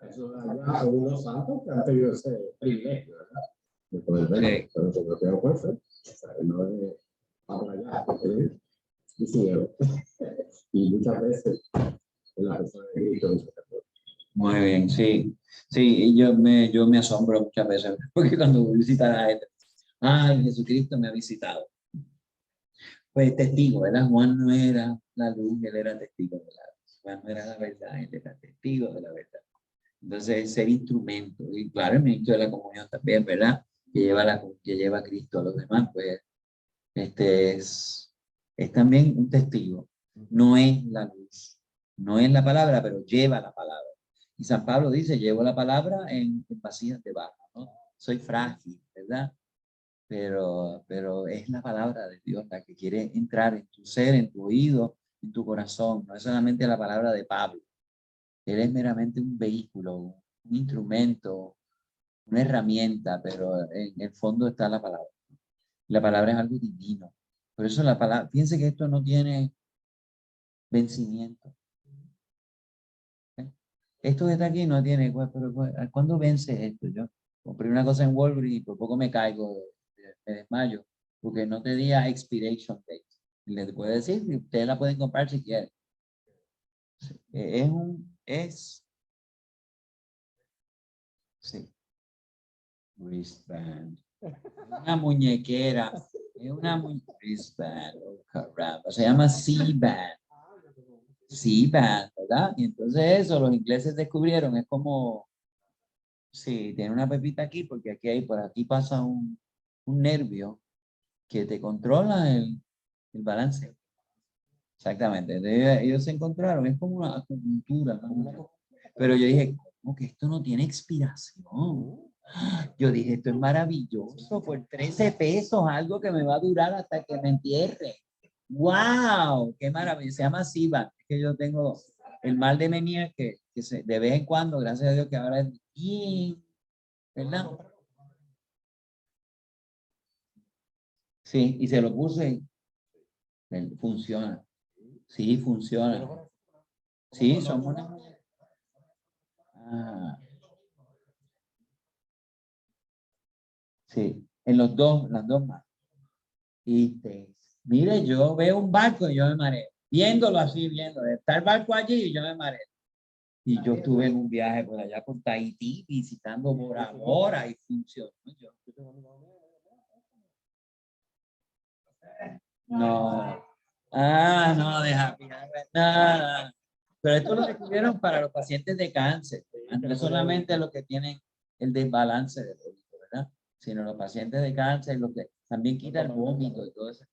Eso allá algunos santos que han tenido ese privilegio, ¿verdad? de poder ver. Sí. Pero nosotros tenemos fuerza, no es para allá, porque es ciego. Y muchas veces en la persona de Cristo dice, Muy bien, sí. Sí, y yo me asombro muchas veces, porque cuando voy a visitar a la gente, ay, Jesucristo me ha visitado. Pues testigo, ¿verdad? Juan no era la luz, él era testigo de la luz. Juan no era la verdad, él era testigo de la verdad. Entonces, ser instrumento, y claro, el ministro de la comunión también, ¿verdad? Que lleva a Cristo a los demás, pues, es también un testigo. No es la luz, no es la palabra, pero lleva la palabra. Y San Pablo dice, llevo la palabra en vasijas de barro, ¿no? Soy frágil, ¿verdad? Pero es la palabra de Dios la que quiere entrar en tu ser, en tu oído, en tu corazón. No es solamente la palabra de Pablo. Él es meramente un vehículo, un instrumento, una herramienta, pero en el fondo está la palabra. La palabra es algo divino. Por eso la palabra, fíjense que esto no tiene vencimiento. ¿Eh? Esto que está aquí no tiene, pero ¿cuándo vence esto? Yo compré una cosa en Walgreens y por poco me caigo, me desmayo, porque no tenía expiration date. Les puedo decir que ustedes la pueden comprar si quieren. Sí, wristband. Una muñequera. Es una wristband. Oh, caramba. Se llama C-band. C-band, ¿verdad? Y entonces eso los ingleses descubrieron. Es como, sí, tiene una pepita aquí, porque por aquí pasa un nervio que te controla el balance. Exactamente. Entonces, ellos se encontraron, es como una acupuntura, ¿no? Pero yo dije, ¿cómo que esto no tiene expiración? Yo dije, esto es maravilloso, por 13 pesos, algo que me va a durar hasta que me entierre. ¡Wow! ¡Qué maravilla! Se llama SIBA. Es que yo tengo el mal de Meniere de vez en cuando, gracias a Dios que ahora es bien, ¿verdad? Sí, y se lo puse, funciona. Sí, funciona. Sí, son una... Ah, sí, en las dos más. Mire, yo veo un barco y yo me mareo. Viéndolo así, está el barco allí y yo me mareo. Y yo estuve en un viaje por allá por Tahití, visitando Bora Bora y funcionó. No. Ah, no, deja. Nada. Pero esto lo descubrieron para los pacientes de cáncer. No es solamente los que tienen el desbalance del óvulo, ¿verdad? Sino los pacientes de cáncer, los que también quita el vómito y todo eso.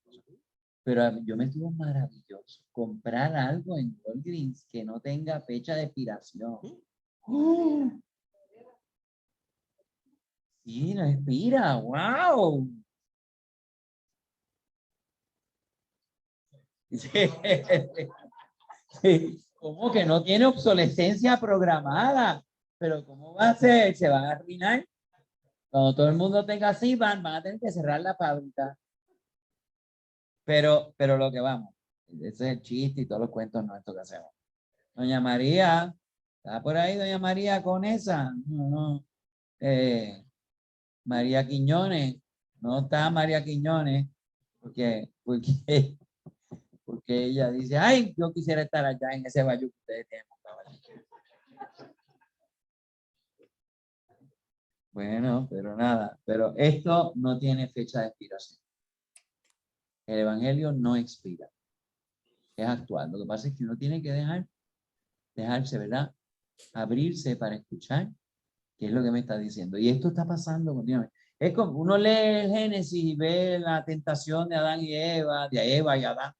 Pero yo me estuvo maravilloso comprar algo en Walgreens que no tenga fecha de expiración. Sí, no expira, wow. Sí. ¿Cómo que no tiene obsolescencia programada? Pero ¿cómo va a ser? ¿Se van a arruinar? Cuando todo el mundo tenga así, van a tener que cerrar la fábrica. Pero lo que vamos, ese es el chiste y todos los cuentos nuestros que hacemos. Doña María, ¿está por ahí Doña María con esa? No, no. María Quiñones, no está María Quiñones, porque ella dice, ay, yo quisiera estar allá en ese bayou que ustedes tienen montado allí. Bueno, pero nada, pero esto no tiene fecha de expiración. El evangelio no expira, es actual. Lo que pasa es que uno tiene que dejarse, ¿verdad? Abrirse para escuchar qué es lo que me está diciendo. Y esto está pasando continuamente. Es como uno lee el Génesis y ve la tentación de Adán y Eva, de Eva y Adán.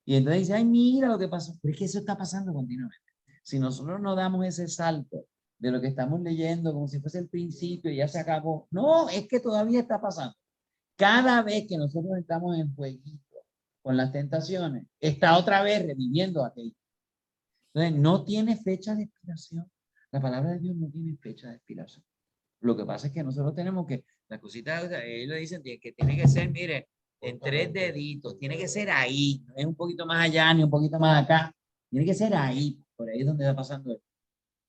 Y entonces dice, ay, mira lo que pasó. Pero es que eso está pasando continuamente. Si nosotros no damos ese salto de lo que estamos leyendo como si fuese el principio y ya se acabó. No, es que todavía está pasando. Cada vez que nosotros estamos en jueguito con las tentaciones, está otra vez reviviendo aquello. Entonces, no tiene fecha de expiración. La palabra de Dios no tiene fecha de expiración. Lo que pasa es que nosotros tenemos que, las cositas, ellos dicen que tiene que ser, mire, en 3 deditos, tiene que ser ahí, no es un poquito más allá ni un poquito más acá, tiene que ser ahí, por ahí es donde va pasando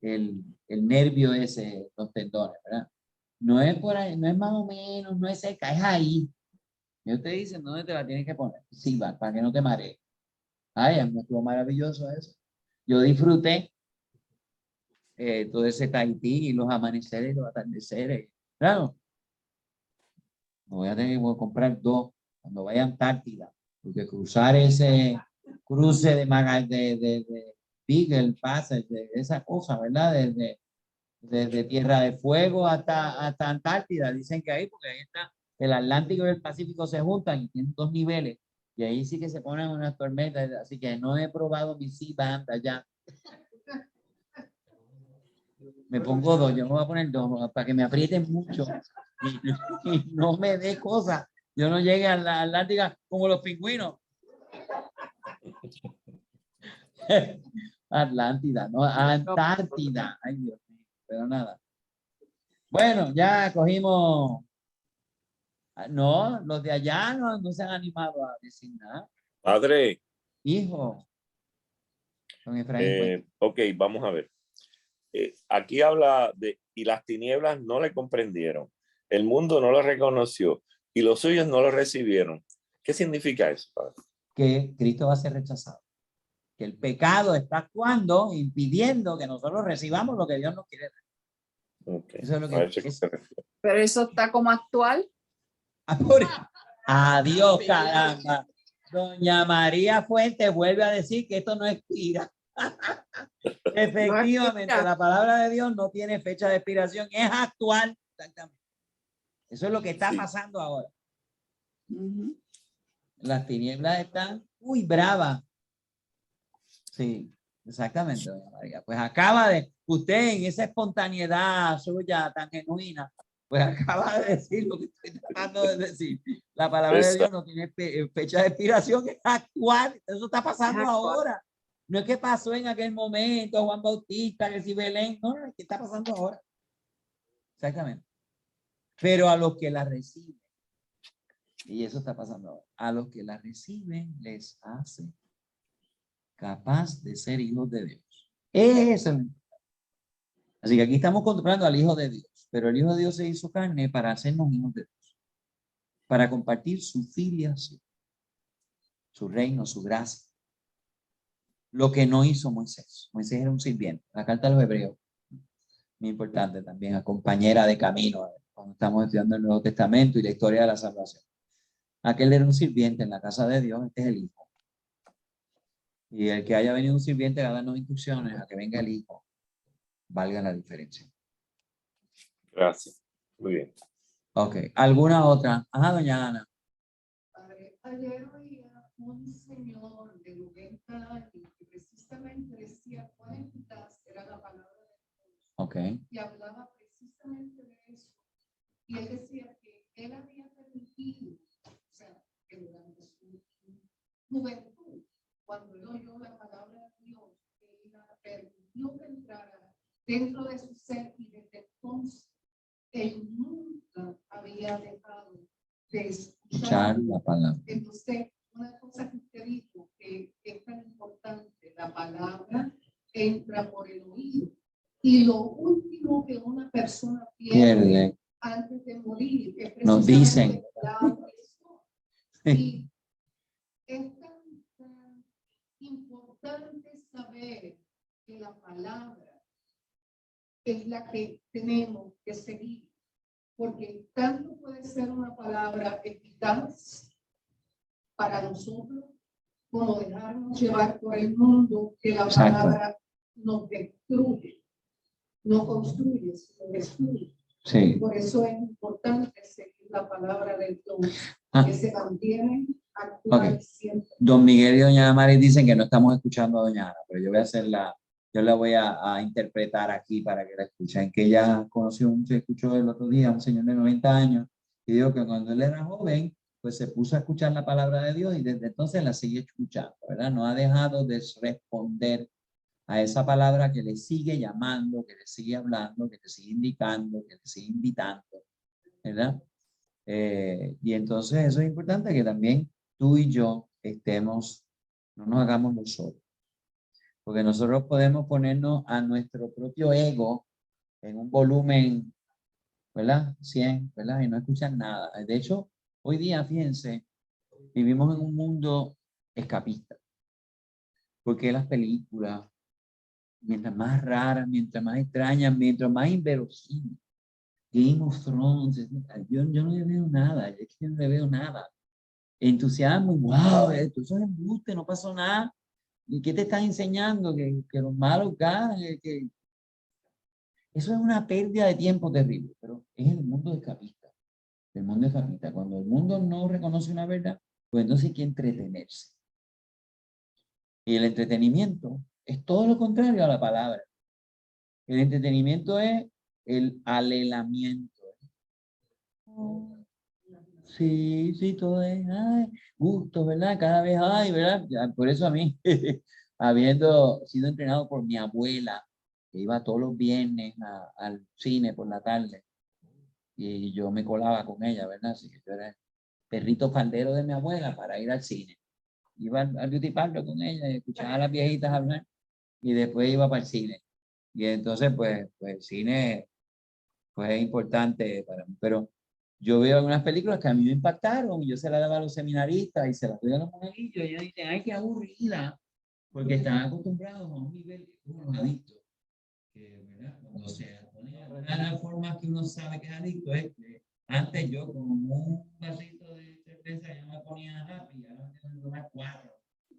el nervio ese, los tendones, ¿verdad? No es por ahí, no es más o menos, no es cerca, es ahí. Ellos te dicen dónde te la tienes que poner. Sí, va, para que no te marees. Ay, a mí me estuvo maravilloso eso. Yo disfruté todo ese Tahití y los amaneceres y los atardeceres. Claro, me voy a tener que comprar dos cuando vaya a Antártida, porque cruzar ese cruce de Beagle Passage, de esa cosa, ¿verdad? Desde Tierra de Fuego hasta Antártida, dicen que ahí, porque ahí está el Atlántico y el Pacífico se juntan y tienen dos niveles, y ahí sí que se ponen unas tormentas, así que no he probado mi Sea Band allá. Me pongo dos, yo me voy a poner dos para que me aprieten mucho y no me dé cosas. Yo no llegue a la Atlántica como los pingüinos. Atlántida, no, Antártida. Ay, Dios mío, pero nada. Bueno, ya cogimos. No, los de allá no se han animado a decir nada. Padre, Hijo, don Efraín, ok, vamos a ver. Aquí habla de, y las tinieblas no le comprendieron, el mundo no lo reconoció y los suyos no lo recibieron. ¿Qué significa eso, padre? que Cristo va a ser rechazado. Que el pecado está actuando, impidiendo que nosotros recibamos lo que Dios nos quiere dar. Okay. Eso es lo que es. Pero eso está como actual. Adiós, caramba. Doña María Fuentes vuelve a decir que esto no expira. Efectivamente, la palabra de Dios no tiene fecha de expiración, es actual. Exactamente. Eso es lo que está pasando ahora. Las tinieblas están muy bravas. Sí, exactamente, doña María. Pues acaba de, usted en esa espontaneidad suya tan genuina, pues acaba de decir lo que estoy tratando de decir. La palabra de Dios no tiene fecha de expiración, es actual. Eso está pasando ahora. No es que pasó en aquel momento, Juan Bautista, que si Belén, no, es que está pasando ahora. Exactamente. Pero a los que la reciben, y eso está pasando ahora, a los que la reciben les hace capaz de ser hijos de Dios. Eso es. Así que aquí estamos contemplando al Hijo de Dios, pero el Hijo de Dios se hizo carne para hacernos hijos de Dios, para compartir su filiación, su reino, su gracia. Lo que no hizo Moisés. Moisés era un sirviente. La carta de los Hebreos, muy importante también, a compañera de camino, cuando estamos estudiando el Nuevo Testamento y la historia de la salvación. Aquel era un sirviente en la casa de Dios, este es el Hijo. Y el que haya venido un sirviente a darnos instrucciones a que venga el Hijo, valga la diferencia. Gracias. Muy bien. Ok. ¿Alguna otra? Ajá, doña Ana. Padre, ayer oía un señor de 90 años que precisamente decía cuántas era la palabra de Dios. Ok. Y hablaba precisamente de eso. Y él decía que él había permitido, o sea, que durante su juventud, cuando él oyó la palabra de Dios, él la permitió que entrara dentro de su ser y desde entonces él nunca había dejado de escuchar la palabra. Entonces, una cosa que usted dijo que es tan importante, la palabra entra por el oído. Y lo último que una persona pierde antes de morir es nos dicen. la audición. Y es tan importante saber que la palabra es la que tenemos que seguir, porque tanto puede ser una palabra eficaz para nosotros, como dejarnos llevar por el mundo, que la palabra nos destruye, no construye, sino destruye. Sí. Por eso es importante seguir la palabra de Dios, que se mantiene actual siempre. Don Miguel y doña Mari dicen que no estamos escuchando a doña Ana, pero yo voy a hacer yo la voy a interpretar aquí para que la escuchen. Que ella conoció, se escuchó el otro día, un señor de 90 años, y dijo que cuando él era joven, pues se puso a escuchar la palabra de Dios y desde entonces la sigue escuchando, ¿verdad? No ha dejado de responder a esa palabra que le sigue llamando, que le sigue hablando, que le sigue indicando, que le sigue invitando, ¿verdad? Y entonces eso es importante, que también tú y yo estemos, no nos hagamos los solos. Porque nosotros podemos ponernos a nuestro propio ego en un volumen ¿verdad? 100, ¿verdad? Y no escuchan nada. De hecho, hoy día, fíjense, vivimos en un mundo escapista. Porque las películas, mientras más raras, mientras más extrañas, mientras más inverosímiles, Game of Thrones, yo no le veo nada, es que yo no le veo nada. Entusiasmo, wow, esto eso es embuste, no pasó nada. ¿Y qué te están enseñando? Que los malos ganan, que... Eso es una pérdida de tiempo terrible, pero es el mundo escapista. El mundo escapista. Cuando el mundo no reconoce una verdad, pues entonces hay que entretenerse. Y el entretenimiento es todo lo contrario a la palabra. El entretenimiento es el alelamiento. Sí, sí, todo es, ay, gusto, ¿verdad? Cada vez hay, ¿verdad? Por eso a mí, habiendo sido entrenado por mi abuela, que iba todos los viernes al cine por la tarde, y yo me colaba con ella, ¿verdad? Así que yo era el perrito faldero de mi abuela para ir al cine. Iba al beauty parlor con ella y escuchaba a las viejitas hablar, y después iba para el cine. Y entonces, pues el cine fue importante para mí, pero yo veo algunas películas que a mí me impactaron y yo se las daba a los seminaristas y se las doy a los monaguillos y ellos dicen, ay, qué aburrida, porque están acostumbrados a un nivel como los adictos, que, ¿verdad? Cuando se ponen a hablar de la forma que uno sabe que es adicto, es que antes yo con un vasito de cerveza ya me ponía happy, ahora tengo que tomar 4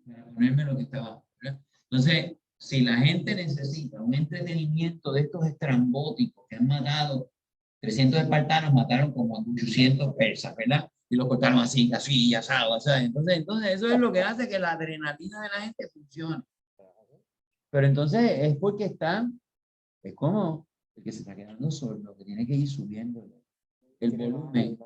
para ponerme lo que estaba, ¿verdad? Entonces, si la gente necesita un entretenimiento de estos estrambóticos que han matado 300 espartanos, mataron como 800 persas, ¿verdad? Y lo cortaron así, así, asado, ¿sabes? Entonces eso es lo que hace que la adrenalina de la gente funcione. Pero entonces es porque están, es como el que se está quedando sordo, que tiene que ir subiendo el volumen.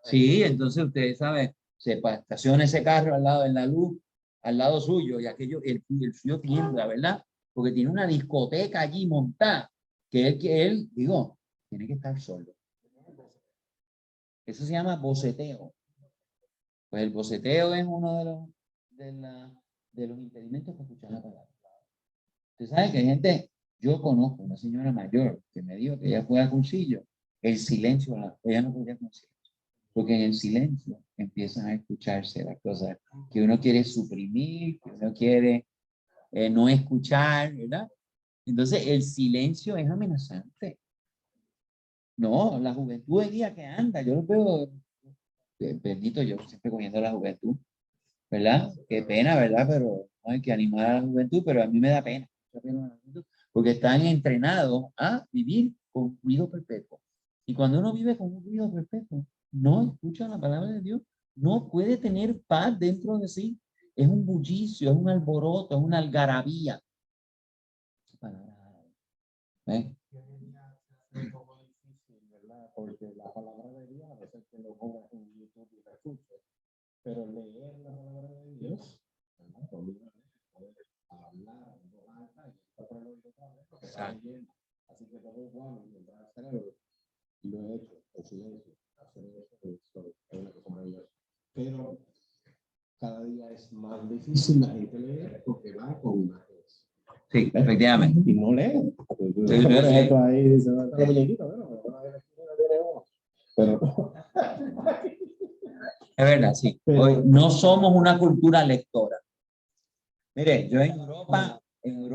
Sí, entonces ustedes saben, se estaciona ese carro al lado de la luz, al lado suyo, y aquello, el suyo tiembla, ¿verdad? Porque tiene una discoteca allí montada, que él, digo, tiene que estar solo. Eso se llama boceteo. Pues el boceteo es uno de los impedimentos para escuchar la palabra. Usted sabe que hay gente, yo conozco una señora mayor que me dijo que ella fue a cursillo, el silencio, ella no podía con silencio, porque en el silencio empiezan a escucharse las cosas que uno quiere suprimir, que uno quiere no escuchar, ¿verdad? Entonces el silencio es amenazante. No, la juventud hoy día que anda, yo lo veo, bendito, yo siempre cogiendo la juventud, ¿verdad? Qué pena, ¿verdad? Pero no hay que animar a la juventud, pero a mí me da pena, porque están entrenados a vivir con ruido perpetuo. Y cuando uno vive con un ruido perpetuo, no escucha la palabra de Dios, no puede tener paz dentro de sí. Es un bullicio, es un alboroto, es una algarabía. ¿Eh? Porque la palabra de Dios a veces que lo pongas en YouTube y lo escuches, pero leer la palabra de Dios, ¿verdad? Poder hablar en voz alta y está por el oído porque está leyendo. Así que todo igual, mientras el cerebro, y lo he hecho en silencio, hacer eso es una cosa maravillosa. Pero cada día es más difícil la gente leer porque va con imágenes. Sí, efectivamente. Y no leen. Sí, sí, sí. Esto ahí se va a estar muñequito, pero Es verdad, sí. Hoy no somos una cultura lectora. Mire, yo en Europa, en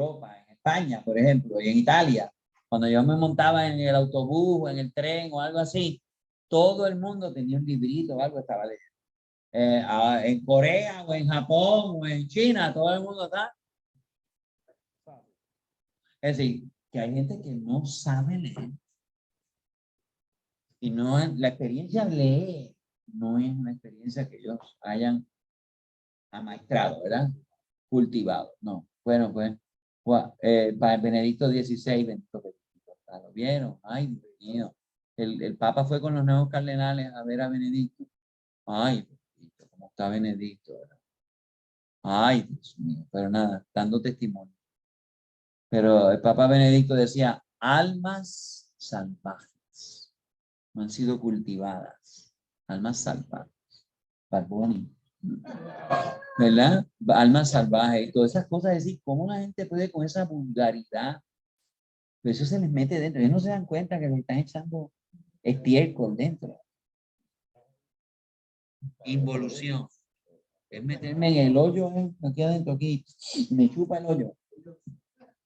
España, por ejemplo, y en Italia, cuando yo me montaba en el autobús o en el tren o algo así, todo el mundo tenía un librito o algo estaba leyendo. En Corea o en Japón o en China, todo el mundo está. Es decir, que hay gente que no sabe leer. Y no es, la experiencia de leer no es una experiencia que ellos hayan amaestrado, ¿verdad? Cultivado, no. Bueno, pues, para Benedicto XVI, ¿lo vieron? Ay, Dios mío. El Papa fue con los nuevos cardenales a ver a Benedicto. Ay, ¿cómo está Benedicto? ¿Verdad? Ay, Dios mío, pero nada, dando testimonio. Pero el Papa Benedicto decía, almas salvajes, no han sido cultivadas, almas salvajes. Barboni, ¿verdad? Almas salvajes y todas esas cosas, es decir, cómo la gente puede con esa vulgaridad, pero eso se les mete dentro, ellos no se dan cuenta que le están echando estiércol dentro. Involución. Es meterme en el hoyo, aquí adentro, aquí, me chupa el hoyo.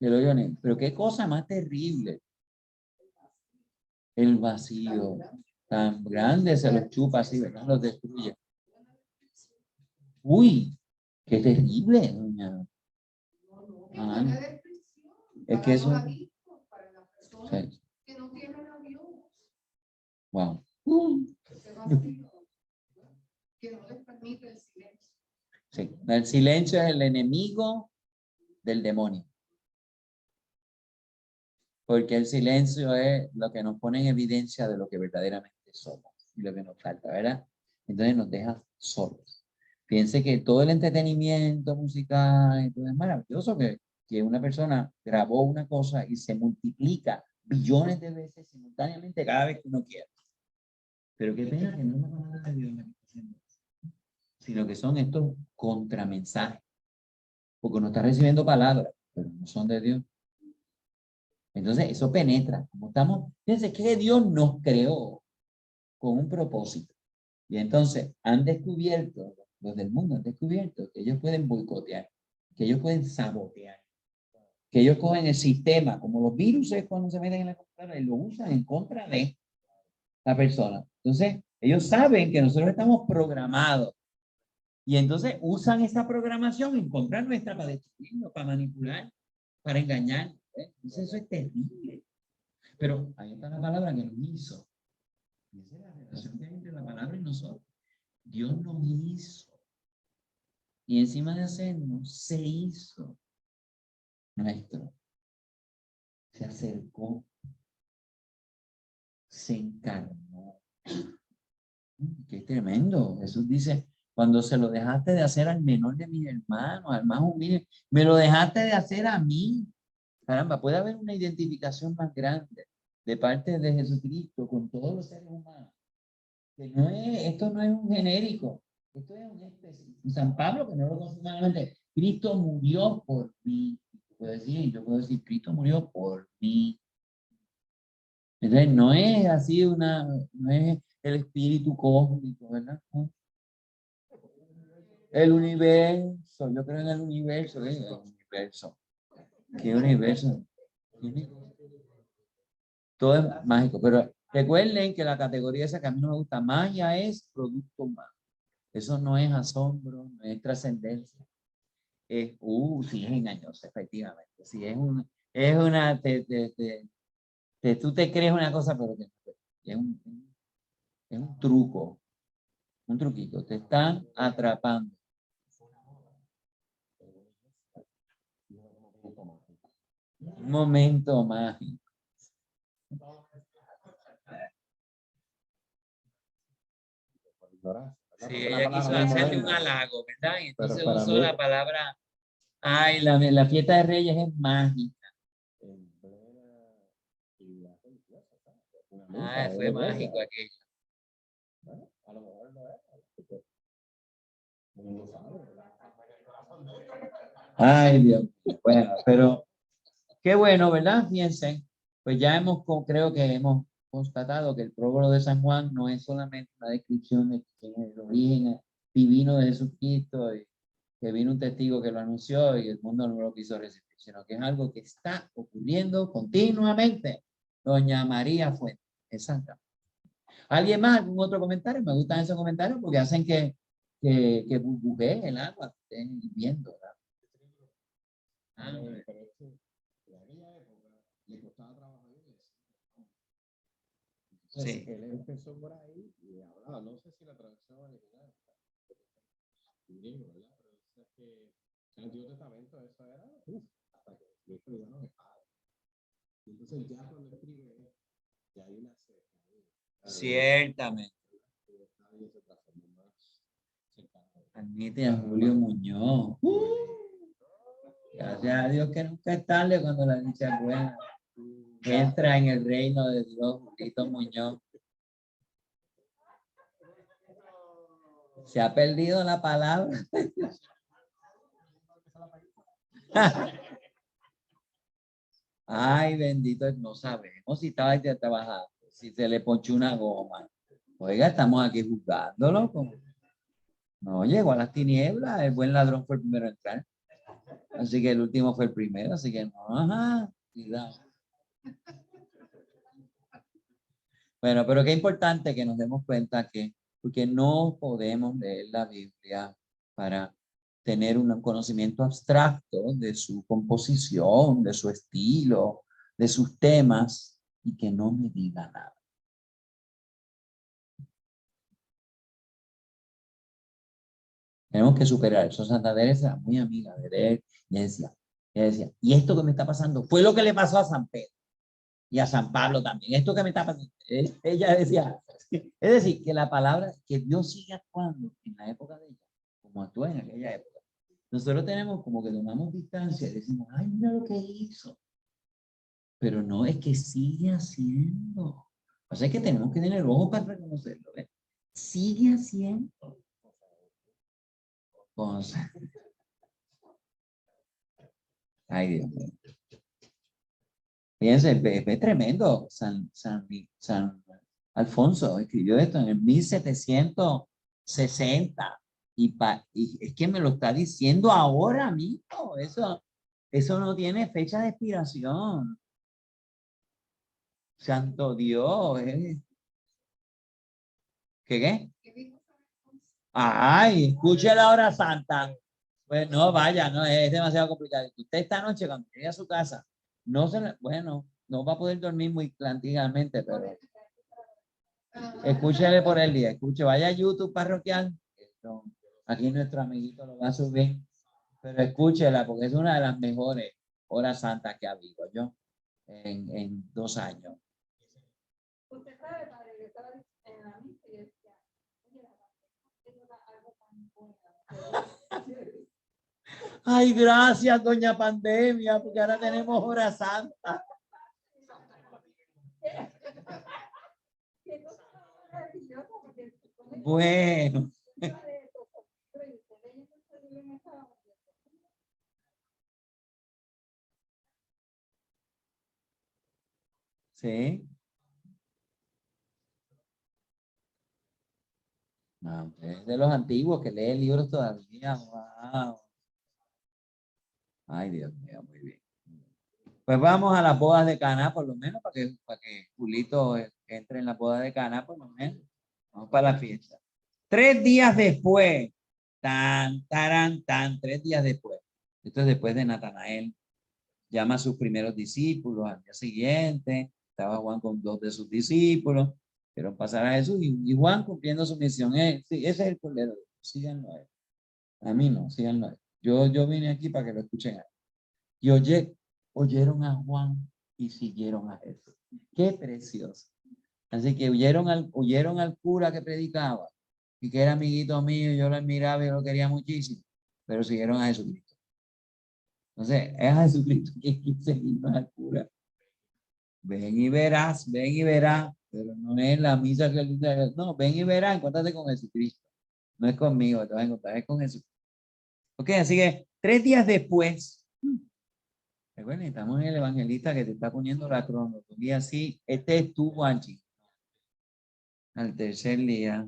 El hoyo negro. Pero qué cosa más terrible. El vacío tan grande se los chupa así, ¿verdad? Los destruye. Uy, qué terrible, doña. Ah, es que eso. Sí. Que no tienen a Dios. Wow. Ese vacío que no les permite el silencio. Sí. El silencio es el enemigo del demonio. Porque el silencio es lo que nos pone en evidencia de lo que verdaderamente somos y lo que nos falta, ¿verdad? Entonces nos deja solos. Piense que todo el entretenimiento musical y todo es maravilloso, que una persona grabó una cosa y se multiplica billones de veces simultáneamente cada vez que uno quiere. Pero qué pena que no es la palabra de Dios la que está haciendo eso, sino que son estos contramensajes, porque uno está recibiendo palabras, pero no son de Dios. Entonces, eso penetra. Como estamos, fíjense que Dios nos creó con un propósito. Y entonces han descubierto, los del mundo han descubierto que ellos pueden boicotear, que ellos pueden sabotear, que ellos cogen el sistema, como los virus cuando se meten en la computadora y lo usan en contra de la persona. Entonces, ellos saben que nosotros estamos programados. Y entonces usan esa programación en contra nuestra para destruirnos, para manipular, para engañar. Entonces, eso es terrible. Pero ahí está la palabra que nos hizo. Y esa es la relación que hay entre la palabra y nosotros. Dios nos hizo. Y encima de hacernos, se hizo nuestro. Se acercó. Se encarnó. Qué tremendo. Jesús dice, cuando se lo dejaste de hacer al menor de mis hermanos, al más humilde, me lo dejaste de hacer a mí. Caramba, puede haber una identificación más grande de parte de Jesucristo con todos los seres humanos. Que no es, esto no es un genérico, esto es un específico. San Pablo, que no lo conoce humanamente, Cristo murió por mí. Yo puedo decir, Cristo murió por mí. Entonces, no es así no es el espíritu cósmico, ¿verdad? El universo, yo creo en el universo, ¿eh? El universo. ¿Qué universo? Todo es mágico, pero recuerden que la categoría esa que a mí no me gusta, magia es producto humano. Eso no es asombro, no es trascendencia. Sí, es engañoso, efectivamente. Sí, es una, tú te crees una cosa, pero que es un truco, un truquito. Te están atrapando. Un momento mágico. Sí, ella quiso hacerle un halago, ¿verdad? Y entonces usó la palabra, ay, la fiesta de Reyes es mágica. Ah, fue mágico aquello. A lo mejor no es. Ay, Dios. Bueno, pero qué bueno, ¿verdad? Fíjense, pues ya creo que hemos constatado que el prólogo de San Juan no es solamente una descripción de el origen divino de Jesucristo, y que vino un testigo que lo anunció y el mundo no lo quiso recibir, sino que es algo que está ocurriendo continuamente. Doña María Fuentes, exacto. ¿Alguien más? ¿Algún otro comentario? Me gustan esos comentarios porque hacen que burbujee el agua, que estén hirviendo, ¿verdad? Pero es que en aquella época le costaba trabajar en eso. Entonces, Sí. él empezó por ahí y hablaba, no sé si la traducción original está griego, ¿verdad? Pero es que el Antiguo Testamento eso era hasta que Cristo ya no dejaba. Entonces ya cuando escribe, ya hay una cercanía. Ciertamente. Admite a Julio Muñoz. Gracias a Dios que nunca es tarde cuando la dicha es buena. Entra en el reino de Dios, Julito Muñoz. Se ha perdido la palabra. Ay, bendito, no sabemos si estaba trabajando. si se le ponchó una goma. Oiga, estamos aquí juzgándolo. No, llegó a las tinieblas, el buen ladrón fue el primero a entrar. Así que el último fue el primero, así que no, ajá, cuidado. Bueno, pero qué importante que nos demos cuenta que, porque no podemos leer la Biblia para tener un conocimiento abstracto de su composición, de su estilo, de sus temas, y que no me diga nada. Tenemos que superar eso. Santa Teresa era muy amiga de él y ella decía, y esto que me está pasando fue lo que le pasó a San Pedro y a San Pablo también. Esto que me está pasando. Ella decía, es decir, que la palabra, que Dios sigue actuando en la época de ella, como actuó en aquella época. Nosotros tenemos como que tomamos distancia y decimos, ay, mira lo que hizo. Pero no, es que sigue haciendo. O sea, que tenemos que tener ojo para reconocerlo. ¿Ves? Sigue haciendo cosas. Ay, Dios mío. Fíjense, es tremendo. San Alfonso escribió esto en el 1760. Y es que me lo está diciendo ahora mismo. Eso no tiene fecha de expiración. Santo Dios. ¿Qué? Ay, escuche la hora santa. Pues no, vaya, no, es demasiado complicado. Usted esta noche cuando llegue a su casa, bueno, no va a poder dormir muy tranquilamente, pero escúchele por el día, vaya a YouTube parroquial. Aquí nuestro amiguito lo va a subir, pero escúchela porque es una de las mejores horas santas que ha habido yo en 2 años. Usted sabe, padre, yo estaba en la misa y decía, oye, algo tan bueno. Ay, gracias, doña Pandemia, porque ahora tenemos hora santa. Bueno. Sí. No, es de los antiguos que lee libros todavía. Wow. Ay, Dios mío, muy bien. Pues vamos a las bodas de Caná, por lo menos, para que Julito entre en la boda de Caná, por lo menos. Vamos para la fiesta. 3 días después, tan, 3 días después. Esto es después de Natanael. Llama a sus primeros discípulos al día siguiente. Estaba Juan con 2 de sus discípulos. Quiero pasar a Jesús y Juan cumpliendo su misión. Sí, ese es el Cordero. Síganlo a él. A mí no, síganlo a él. Yo vine aquí para que lo escuchen a él. Y oyeron a Juan y siguieron a Jesús. Qué precioso. Así que oyeron al cura que predicaba y que era amiguito mío, yo lo admiraba y yo lo quería muchísimo, pero siguieron a Jesucristo. Entonces, es a Jesucristo que hay que seguir al cura. Ven y verás, pero no es la misa que no, ven y verás, encuéntrate con Jesucristo. No es conmigo, te vas a encontrar, es con Jesús. Ok, así que 3 días después, recuerden, estamos en el evangelista que te está poniendo la cronología así. Este es tu Juanchi. Al tercer día.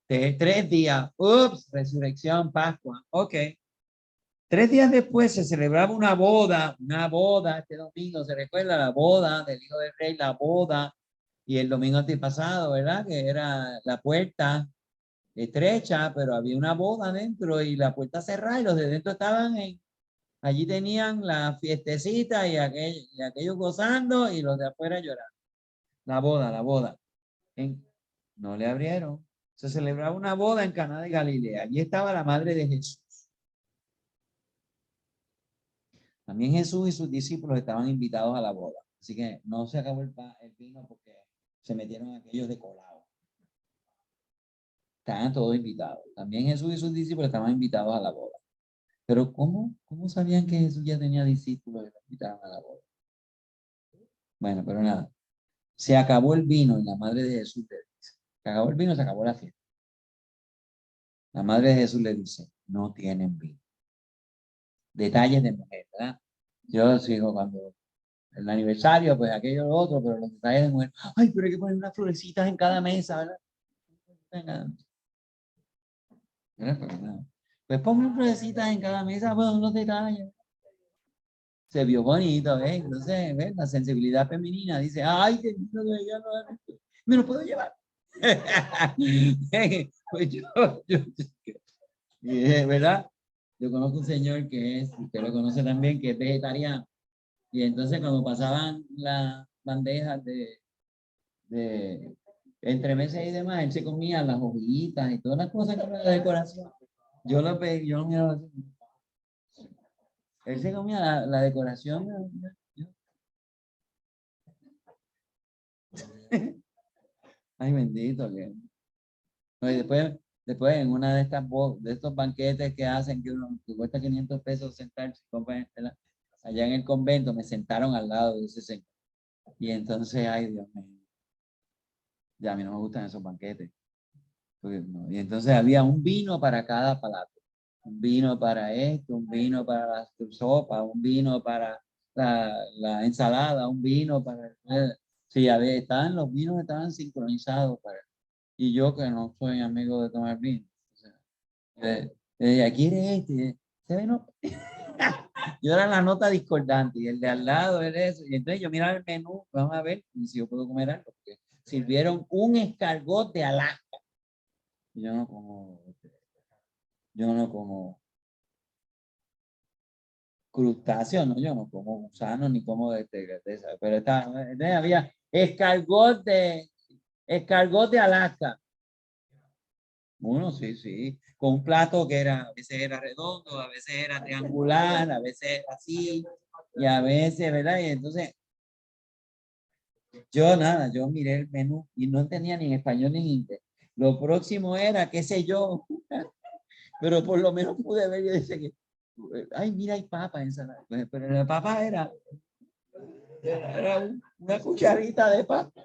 3 días. Ups, resurrección, Pascua. Ok. 3 días después se celebraba una boda este domingo, se recuerda la boda del hijo del rey, la boda, y el domingo antepasado, ¿verdad? Que era la puerta estrecha, pero había una boda dentro y la puerta cerrada y los de dentro estaban allí tenían la fiestecita y aquellos gozando y los de afuera llorando. La boda. No le abrieron. Se celebraba una boda en Caná de Galilea. Allí estaba la madre de Jesús. También Jesús y sus discípulos estaban invitados a la boda. Así que no se acabó el vino porque se metieron aquellos de colado. Estaban todos invitados. También Jesús y sus discípulos estaban invitados a la boda. Pero ¿cómo sabían que Jesús ya tenía discípulos que lo invitaban a la boda? Bueno, pero nada. Se acabó el vino y la madre de Jesús le dice. Se acabó el vino, se acabó la fiesta. La madre de Jesús le dice, no tienen vino. Detalles de mujer, ¿verdad? Yo sigo cuando el aniversario, pues aquello lo otro, pero los detalles de mujer, ay, pero hay que poner unas florecitas en cada mesa, ¿verdad? Pues ponme florecitas en cada mesa, pues unos detalles. Se vio bonito, ¿ves? Entonces, ¿ves? La sensibilidad femenina dice, ay, qué lindo que ella no, me lo puedo llevar. Pues ¿verdad? Yo conozco un señor que es, usted lo conoce también, que es vegetariano. Y entonces cuando pasaban las bandejas de entre meses y demás, él se comía las hojitas y todas las cosas que eran de decoración. Yo lo veía, yo lo miraba así. Él se comía la decoración. Ay, bendito. Que... No, y después en una de estas de estos banquetes que hacen que cuesta 500 pesos sentarse, allá en el convento me sentaron al lado de ese señor. Y entonces, ay, Dios mío, ya a mí no me gustan esos banquetes. No. Y entonces había un vino para cada plato. Un vino para esto, un vino para la sopa, un vino para la ensalada, un vino para... Sí, los vinos estaban sincronizados para... Y yo que no soy amigo de tomar vino. O sea, aquí eres este, ¿se no? Yo era la nota discordante y el de al lado era eso. Y entonces yo miraba el menú, vamos a ver si yo puedo comer algo. Porque sirvieron un escargot de Alaska. Yo no como crustáceos, no, yo no como gusanos ni como pero había escargot de Alaska. Uno, sí, con un plato que a veces era redondo, a veces era triangular, a veces era así, y a veces, ¿verdad? Y entonces, yo miré el menú y no entendía ni en español ni en inglés. Lo próximo era, qué sé yo, pero por lo menos pude ver, yo decía que, ay, mira, hay papa ensalada. Pero la papa era una cucharita de papa.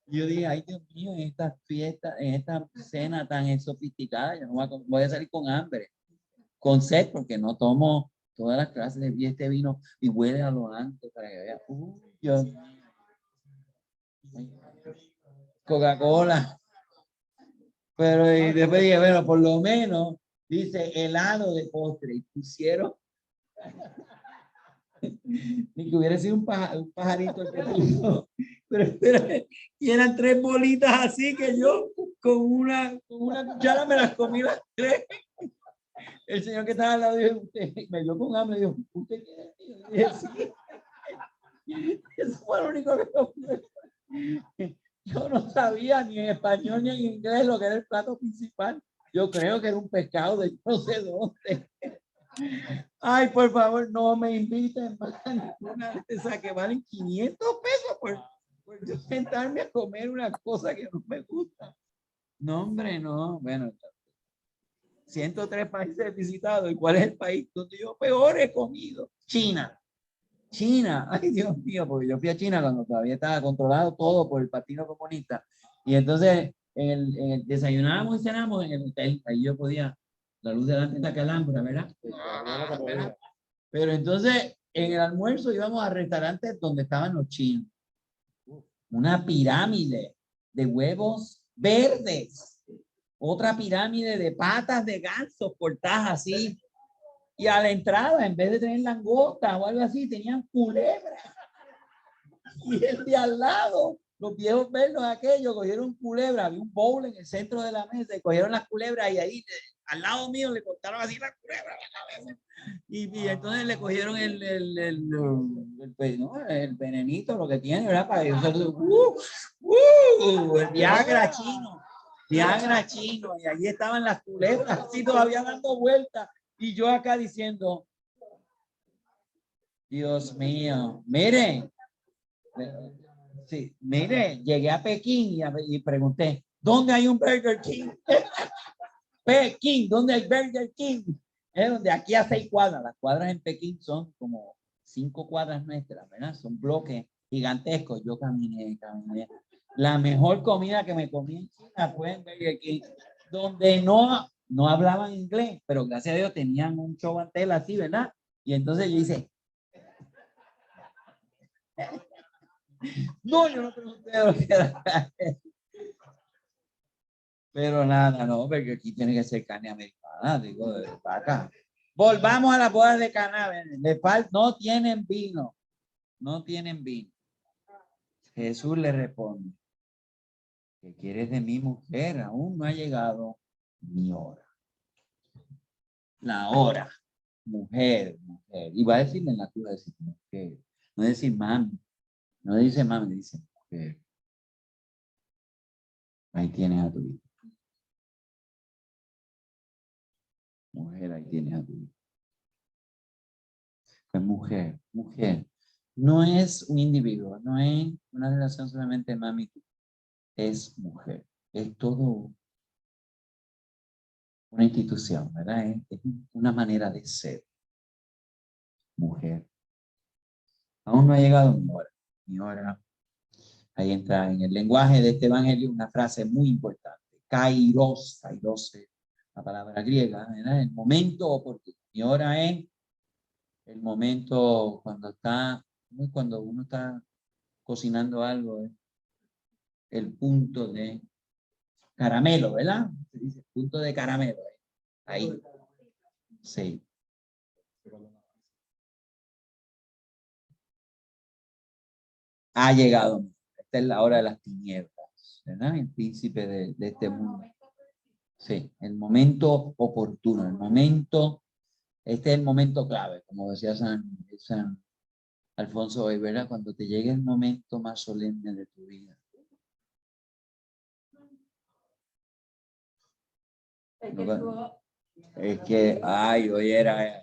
Yo dije, ay, Dios mío, en esta fiesta, en esta cena tan sofisticada, yo no voy a salir con hambre, con sed, porque no tomo todas las clases de este vino y huele a lo antes para que vea. Coca-Cola. Pero y después dije, bueno, por lo menos dice helado de postre y pusieron ni que hubiera sido un pajarito el que puso. Pero, y eran 3 bolitas así que yo con una cuchara me las comí las 3. El señor que estaba al lado dijo, usted me dio con hambre, dijo, ¿usted quiere? Y dije, sí. Eso fue lo único que yo no sabía ni en español ni en inglés lo que era el plato principal. Yo creo que era un pescado de no sé dónde. Ay, por favor, no me inviten más a ninguna de esas que valen 500 pesos por yo sentarme a comer una cosa que no me gusta. No, hombre, no. Bueno, 103 países visitados. ¿Y cuál es el país donde yo peor he comido? China. China. Ay, Dios mío, porque yo fui a China cuando todavía estaba controlado todo por el Partido Comunista. Y entonces en el desayunábamos y cenábamos en el hotel. Ahí yo podía, la luz delante de Calambra, ¿verdad? Pero entonces en el almuerzo íbamos a restaurantes donde estaban los chinos. Una pirámide de huevos verdes. Otra pirámide de patas de ganso cortadas así. Y a la entrada, en vez de tener langosta o algo así, tenían culebras. Y el de al lado, los viejos verlos aquellos, cogieron culebras. Había un bowl en el centro de la mesa y cogieron las culebras y ahí al lado mío le cortaron así la culebra a la cabeza. Y entonces le cogieron el venenito, lo que tiene, ¿verdad? Para el Viagra chino. Viagra chino. Y allí estaban las culebras así todavía dando vueltas. Y yo acá diciendo, Dios mío, miren. Sí, mire, llegué a Pekín y pregunté, ¿dónde hay un Burger King? Pekín, ¿dónde hay Burger King? Es donde aquí a 6 cuadras. Las cuadras en Pekín son como 5 cuadras nuestras, ¿verdad? Son bloques gigantescos. Yo caminé. La mejor comida que me comí en China fue en Burger King, donde no hablaban inglés, pero gracias a Dios tenían un show en tela así, ¿verdad? Y entonces yo hice, No, yo no pregunté lo que era. Pero nada, no, porque aquí tiene que ser carne americana, digo, de vaca. Volvamos a la boda de Caná. No tienen vino. No tienen vino. Jesús le responde, ¿qué quieres de mi mujer? Aún no ha llegado mi hora. La hora. Mujer, mujer. Y va a decirle en la tura, decir mujer. No decir mami. No dice mami, dice mujer. Ahí tienes a tu hijo. Mujer, ahí tienes a tu hijo. Pues mujer, mujer. No es un individuo, no es una relación solamente mami, es mujer. Es todo una institución, ¿verdad? Es una manera de ser. Mujer. Aún no ha llegado mi hora. Mi hora. Ahí entra en el lenguaje de este evangelio una frase muy importante. Kairos, kairos es la palabra griega, ¿verdad? El momento oportuno. Mi hora es el momento cuando uno está cocinando algo, el punto de caramelo, ¿verdad? Se dice punto de caramelo. Ahí. Sí. Ha llegado. Esta es la hora de las tinieblas, ¿verdad? El príncipe de este mundo. Sí, el momento oportuno, el momento, este es el momento clave, como decía San Alfonso hoy, ¿verdad? Cuando te llegue el momento más solemne de tu vida. Es que, ay, hoy era.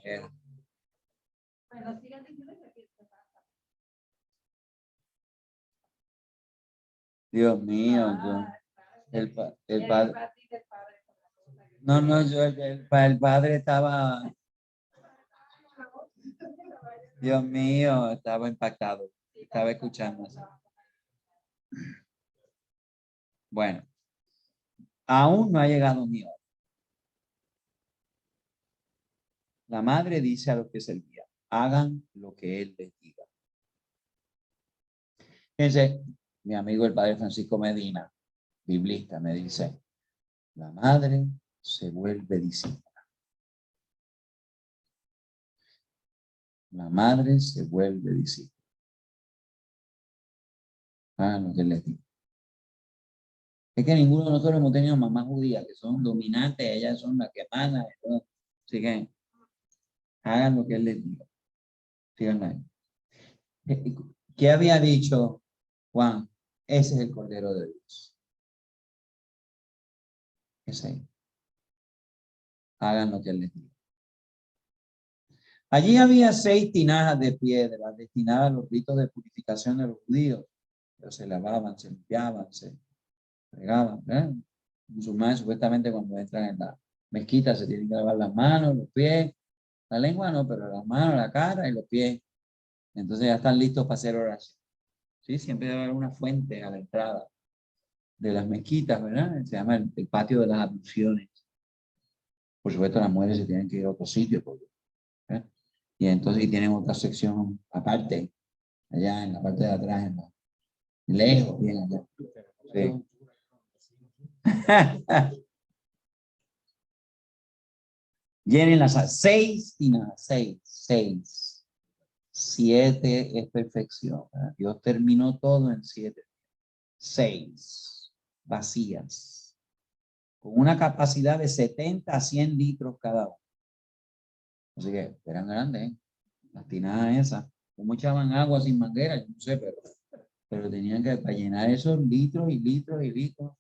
Dios mío, el padre. No, yo, el padre estaba, Dios mío, estaba impactado, estaba escuchando. Bueno, aún no ha llegado mi hora. La madre dice a los que servían, hagan lo que él les diga. Fíjense, mi amigo el padre Francisco Medina, biblista, me dice, la madre se vuelve discípula. La madre se vuelve discípula. Hagan lo que él les diga. Es que ninguno de nosotros hemos tenido mamás judías que son dominantes, ellas son las que mandan. Así que hagan lo que él les diga. Fíjense ahí. ¿Qué había dicho Juan? Ese es el Cordero de Dios. Ese. Hagan lo que él les diga. Allí había 6 tinajas de piedra destinadas a los ritos de purificación de los judíos. Pero se lavaban, se limpiaban, se fregaban. Los musulmanes supuestamente cuando entran en la mezquita se tienen que lavar las manos, los pies, la lengua no, pero las manos, la cara y los pies. Entonces ya están listos para hacer oración. ¿Sí? Siempre debe haber una fuente a la entrada de las mezquitas, ¿verdad? Se llama el patio de las abluciones. Por supuesto, las mujeres se tienen que ir a otro sitio. Y entonces tienen otra sección aparte, allá en la parte de atrás, lejos, bien allá. Sí. Llenen las 6 y nada, 6. 7 es perfección. ¿Verdad? Dios terminó todo en 7. 6 vacías, con una capacidad de 70 a 100 litros cada uno. Así que eran grandes, ¿eh? Las tinajas esas. ¿Cómo echaban agua sin manguera? Yo no sé, pero tenían que, para llenar esos litros y litros y litros.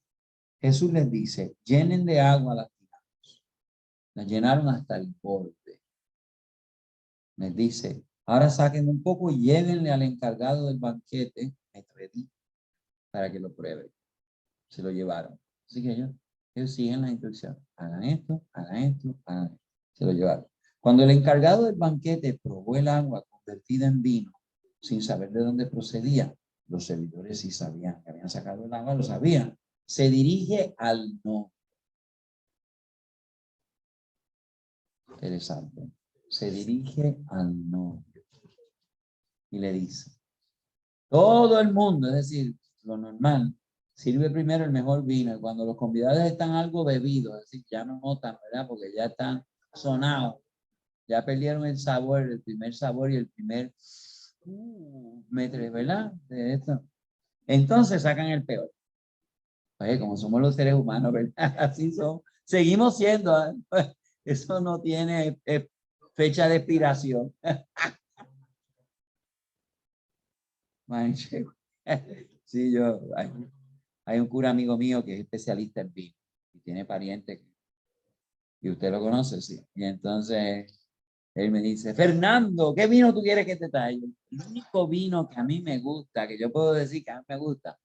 Jesús les dice, llenen de agua las tinajas. Las llenaron hasta el borde. Les dice, ahora saquen un poco y llévenle al encargado del banquete, para que lo pruebe. Se lo llevaron. Así que ellos siguen las instrucciones. Hagan esto, hagan esto, hagan esto. Se lo llevaron. Cuando el encargado del banquete probó el agua convertida en vino, sin saber de dónde procedía, los servidores sí sabían que habían sacado el agua, lo sabían. Se dirige al no. Interesante. Se dirige al novio y le dice, Todo el mundo, es decir, lo normal, sirve primero el mejor vino. Y cuando los convidados están algo bebidos, es decir, ya no notan, ¿verdad? Porque ya están sonados. Ya perdieron el sabor, el primer sabor y el primer metre, ¿verdad? De esto. Entonces sacan el peor. Oye, como somos los seres humanos, ¿verdad? Así son. Seguimos siendo. Eso no tiene fecha de expiración. Manche. Sí, hay un cura amigo mío que es especialista en vino y tiene parientes y usted lo conoce, sí. Y entonces él me dice, Fernando, ¿qué vino tú quieres que te traiga? El único vino que a mí me gusta, que yo puedo decir que a mí me gusta,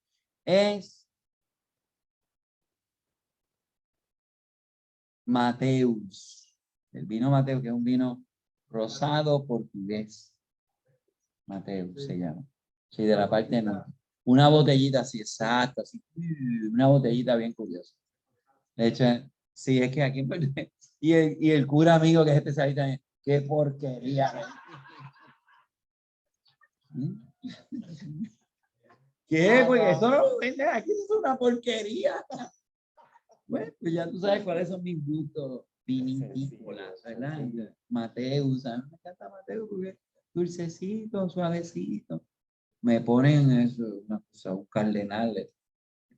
es Mateus. El vino Mateus, que es un vino rosado portugués. Mateus se llama. Sí, de la parte norte. Una botellita así, exacta, así, una botellita bien curiosa. De hecho, sí, es que aquí, y el cura amigo que es especialista en, qué porquería. ¿Qué? Porque eso no lo venden aquí, eso es una porquería. Bueno, pues ya tú sabes cuáles son mis gustos vinitícolas, ¿verdad? Mateus, a mí me encanta Mateus porque dulcecito, suavecito. Me ponen eso, una cosa, un cardenal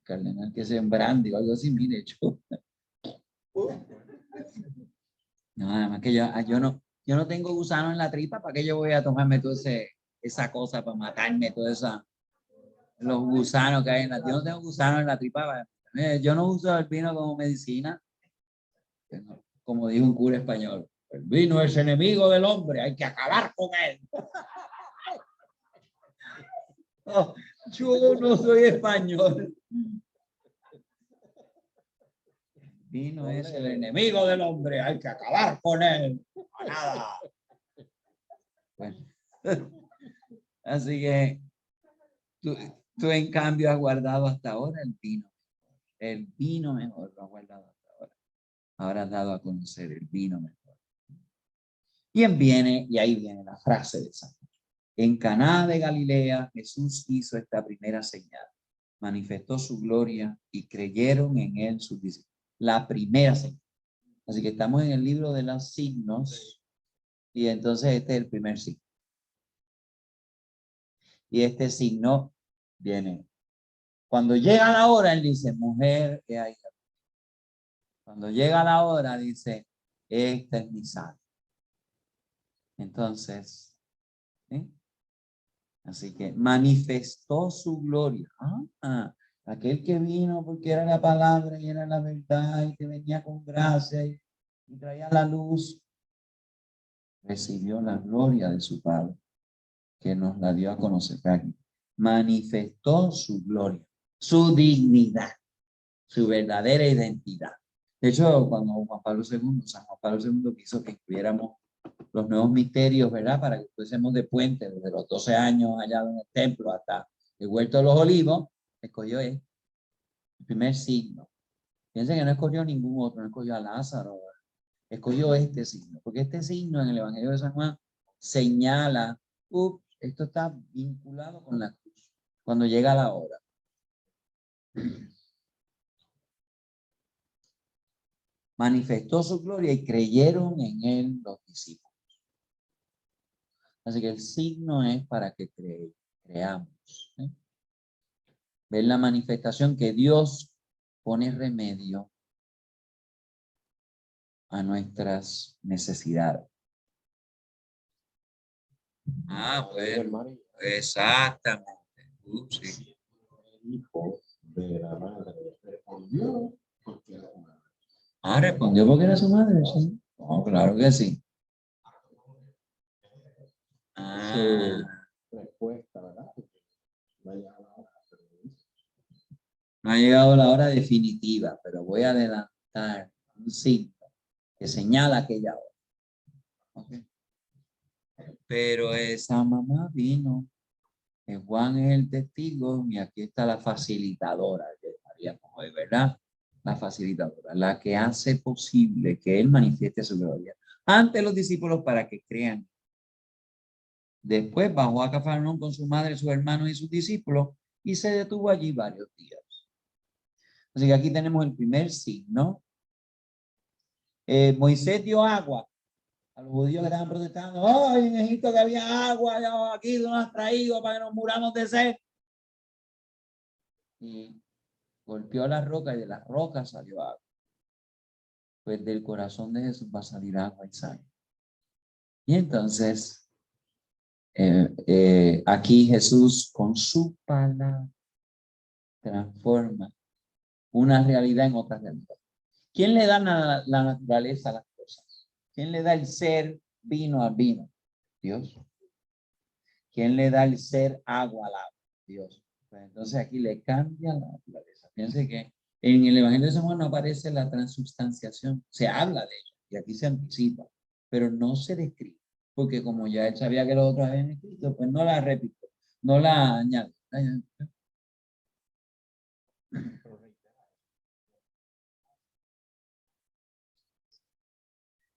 que es en brandy o algo así, mire, yo. No, además que yo no tengo gusano en la tripa, ¿para qué yo voy a tomarme toda esa cosa para matarme, los gusanos que hay en la tripa? Yo no tengo gusano en la tripa. Yo no uso el vino como medicina, como dijo un cura español. El vino es enemigo del hombre, hay que acabar con él. Oh, yo no soy español. El vino es el enemigo del hombre, hay que acabar con él. Nada. Bueno. Así que tú en cambio has guardado hasta ahora el vino. El vino mejor lo has guardado hasta ahora. Ahora has dado a conocer el vino mejor. Y ahí viene la frase de San Juan. En Caná de Galilea, Jesús hizo esta primera señal. Manifestó su gloria y creyeron en él sus discípulos. La primera señal. Así que estamos en el libro de los signos y entonces este es el primer signo. Y este signo viene. Cuando llega la hora, él dice, mujer, ¿qué hay? Cuando llega la hora, dice, esta es mi sangre. Entonces, ¿sí? Así que manifestó su gloria. Aquel que vino porque era la palabra y era la verdad y que venía con gracia y traía la luz, recibió la gloria de su Padre, que nos la dio a conocer aquí. Manifestó su gloria, su dignidad, su verdadera identidad. De hecho, cuando San Juan Pablo II quiso que incluyéramos los nuevos misterios, ¿verdad? Para que fuésemos de puente desde los 12 años allá en el templo hasta el huerto de los olivos, escogió el primer signo. Fíjense que no escogió ningún otro, no escogió a Lázaro, escogió este signo, porque este signo en el Evangelio de San Juan señala, esto está vinculado con la cruz, cuando llega la hora. Manifestó su gloria y creyeron en él los discípulos. Así que el signo es para que creamos. Ver la manifestación que Dios pone remedio a nuestras necesidades. Bueno, exactamente. Sí. El hijo de la madre respondió porque era su madre. Respondió porque era su madre, sí. Oh, claro que sí. Su respuesta, ¿verdad? No ha llegado la hora definitiva, pero voy a adelantar un signo que señala aquella hora. Okay. Pero esa mamá vino. Juan es el testigo y aquí está la facilitadora que estaríamos hoy, ¿verdad? La facilitadora, la que hace posible que él manifieste su gloria ante los discípulos para que crean. Después bajó a Cafarnaúm con su madre, sus hermanos y sus discípulos y se detuvo allí varios días. Así que aquí tenemos el primer signo. Moisés dio agua a los judíos que estaban protestando. ¡Oh, en Egipto que había agua! Aquí no nos has traído para que nos muramos de sed. Y golpeó la roca y de la roca salió agua. Pues del corazón de Jesús va a salir agua y sangre. Y entonces, aquí Jesús con su palabra transforma una realidad en otra realidad. ¿Quién le da la naturaleza a las cosas? ¿Quién le da el ser vino al vino? Dios. ¿Quién le da el ser agua al agua? Dios. Pues entonces aquí le cambia la naturaleza. Fíjense que en el Evangelio de San Juan no aparece la transubstanciación. Se habla de ella y aquí se anticipa, pero no se describe. Porque como ya él sabía que los otros habían escrito, pues no la repito, no la añade.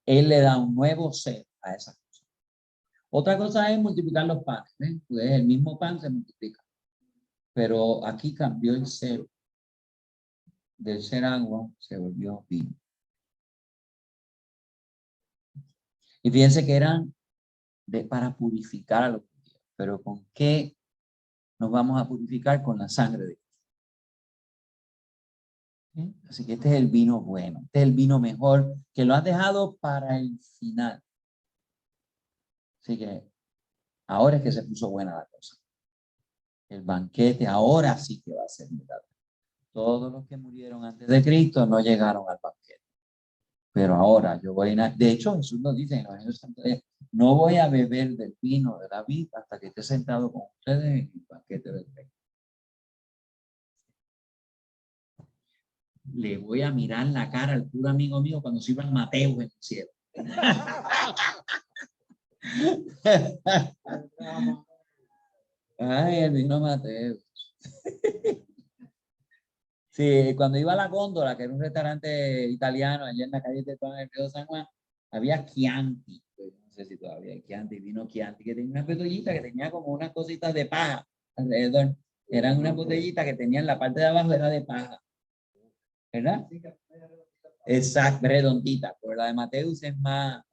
Él le da un nuevo ser a esas cosas. Otra cosa es multiplicar los panes. Pues el mismo pan se multiplica. Pero aquí cambió el ser. Del ser agua se volvió vino. Y fíjense que eran para purificar a los judíos. Pero ¿con qué nos vamos a purificar? Con la sangre de Cristo. ¿Sí? Así que este es el vino bueno. Este es el vino mejor que lo has dejado para el final. Así que ahora es que se puso buena la cosa. El banquete ahora sí que va a ser verdad. Todos los que murieron antes de Cristo no llegaron al banquete. Pero ahora yo voy a... De hecho, Jesús nos dice en el Evangelio de Santo Día, no voy a beber del vino de la vid hasta que esté sentado con ustedes en el banquete del rey. Le voy a mirar la cara al puro amigo mío cuando sirva el Mateo en el cielo. Ay, el vino Mateo. Sí, cuando iba a la Góndola, que era un restaurante italiano allá en la calle de Tetuán, en el río San Juan, había Chianti. No sé si todavía hay Chianti, vino Chianti, que tenía una botellita que tenía como unas cositas de paja alrededor. Eran unas botellitas que tenían la parte de abajo era de paja. ¿Verdad? Exacto, redondita. Pero la de Mateus es más.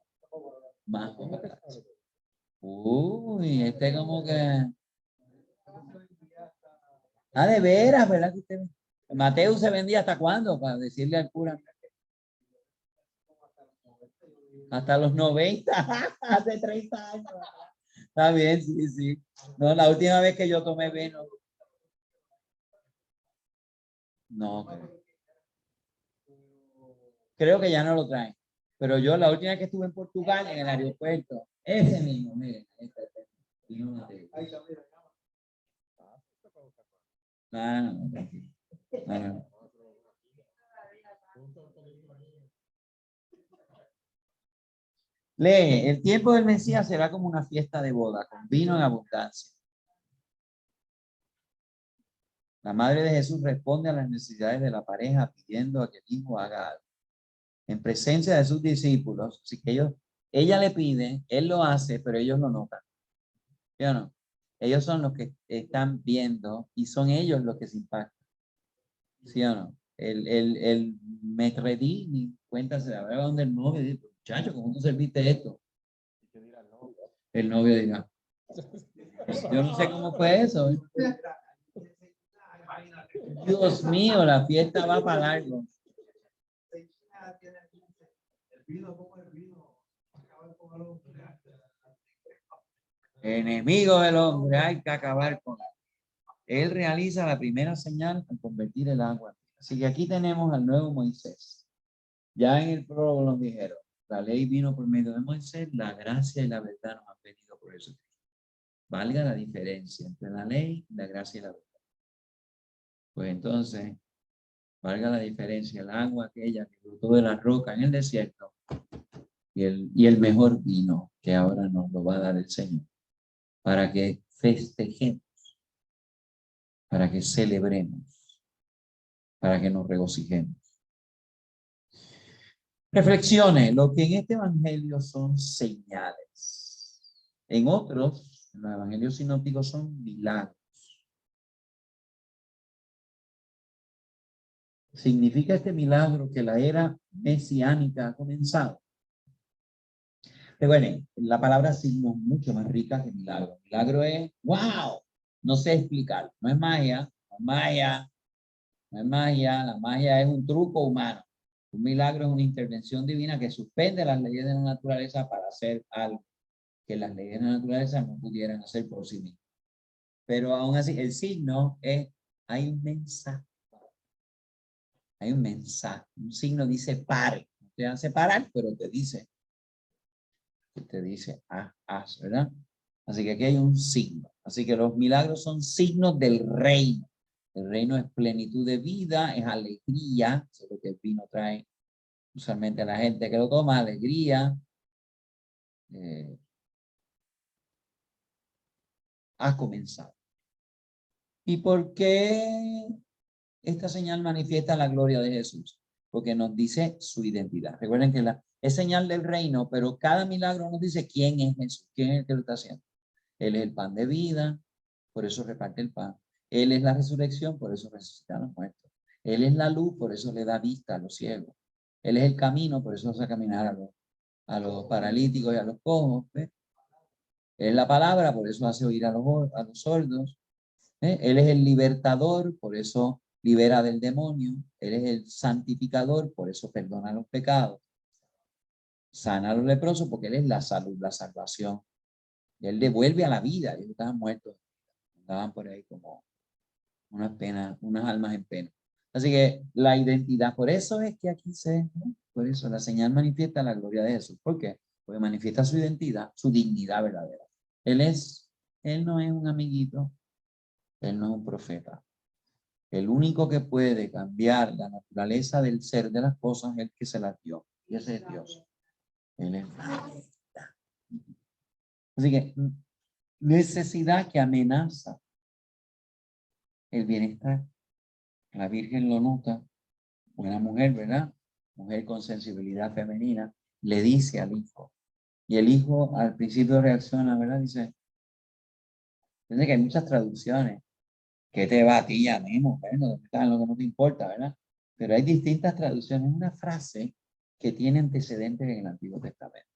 Uy, este como que. Ah, de veras, ¿verdad? Que usted... Mateus se vendía hasta cuándo, para decirle al cura. Hasta los 90, hace 30 años. Está bien, sí, sí. No, la última vez que yo tomé vino. No, creo que ya no lo traen. Pero yo la última vez que estuve en Portugal, en el aeropuerto, ese mismo, miren, vino Mateo. No, tranquilo. No. Lee, el tiempo del Mesías será como una fiesta de boda, con vino en abundancia. La madre de Jesús responde a las necesidades de la pareja pidiendo a que el hijo haga algo. En presencia de sus discípulos, así que ella le pide, él lo hace, pero ellos lo notan. ¿Sí o no? Ellos son los que están viendo y son ellos los que se impactan. ¿Sí o no? El metredí ni cuenta se la donde el novio dice, muchacho, ¿cómo tú serviste esto? El novio dirá, yo no sé cómo fue eso. Dios mío, la fiesta va para largo. Enemigo del hombre, hay que acabar con él. Él realiza la primera señal al convertir el agua. Así que aquí tenemos al nuevo Moisés. Ya en el prólogo nos dijeron, la ley vino por medio de Moisés, la gracia y la verdad nos han venido por eso. Valga la diferencia entre la ley, la gracia y la verdad. Pues entonces, valga la diferencia, el agua aquella que brotó de la roca en el desierto y el mejor vino que ahora nos lo va a dar el Señor. Para que festejemos, para que celebremos, para que nos regocijemos. Reflexione, lo que en este evangelio son señales. En otros Los evangelios sinópticos son milagros. ¿Significa este milagro que la era mesiánica ha comenzado? Recuerden, la palabra signo es mucho más rica que milagro. Milagro es, wow, no sé explicar. No es magia, no es magia, no es magia. La magia es un truco humano. Un milagro es una intervención divina que suspende las leyes de la naturaleza para hacer algo que las leyes de la naturaleza no pudieran hacer por sí mismas. Pero aún así, el signo es, hay un mensaje. Hay un mensaje. Un signo dice pare. No te hace parar, pero te dice, haz, ¿verdad? Así que aquí hay un signo. Así que los milagros son signos del reino. El reino es plenitud de vida, es alegría. Eso es lo que el vino trae usualmente a la gente que lo toma, alegría. Ha comenzado. ¿Y por qué esta señal manifiesta la gloria de Jesús? Porque nos dice su identidad. Recuerden que es señal del reino, pero cada milagro nos dice quién es Jesús, quién es el que lo está haciendo. Él es el pan de vida, por eso reparte el pan. Él es la resurrección, por eso resucita a los muertos. Él es la luz, por eso le da vista a los ciegos. Él es el camino, por eso hace caminar a los paralíticos y a los cojos. ¿Ves? Él es la palabra, por eso hace oír a los sordos. Él es el libertador, por eso libera del demonio. Él es el santificador, por eso perdona los pecados. Sana a los leprosos, porque Él es la salud, la salvación. Él devuelve a la vida. Ellos estaban muertos. Andaban por ahí como unas penas, unas almas en pena. Así que la identidad, por eso es que aquí por eso la señal manifiesta la gloria de Jesús. ¿Por qué? Porque manifiesta su identidad, su dignidad verdadera. Él no es un amiguito, Él no es un profeta. El único que puede cambiar la naturaleza del ser de las cosas es el que se las dio. Y ese es Dios. Él es la verdad. Así que necesidad que amenaza el bienestar. La Virgen lo nota. Una mujer, ¿verdad? Mujer con sensibilidad femenina, le dice al hijo. Y el hijo al principio reacciona, ¿verdad? Dice que hay muchas traducciones. ¿Qué te va a ti, a mí, mujer? No te metas en lo que no te importa, ¿verdad? Pero hay distintas traducciones. Una frase que tiene antecedentes en el Antiguo Testamento.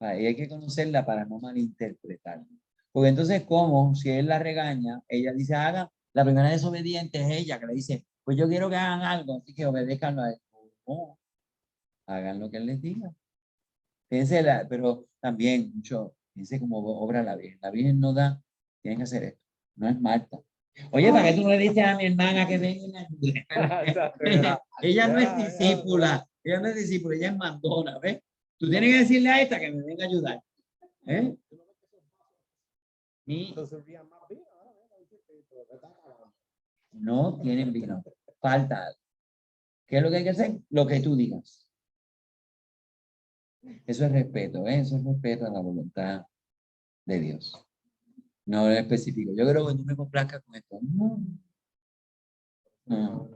Y hay que conocerla para no malinterpretarla. Porque entonces, ¿cómo? Si él la regaña, ella dice, haga, la primera desobediente es ella, que le dice, pues yo quiero que hagan algo, así que obedezcanlo a él. No, hagan lo que él les diga. Fíjense, pero también mucho, fíjense cómo obra la Virgen. La Virgen no da, tienen que hacer esto. No es Marta. Oye, ¿para qué tú no le dices a mi hermana que venga y me ayude? Ella no es discípula, ella no es discípula, ella es mandona, ¿ves? Tú tienes que decirle a esta que me venga a ayudar. ¿Eh? Y no tienen vino. Falta algo. ¿Qué es lo que hay que hacer? Lo que tú digas. Eso es respeto, ¿eh? Eso es respeto a la voluntad de Dios. No es específico. Yo creo que tú me complazcas con esto. No. No.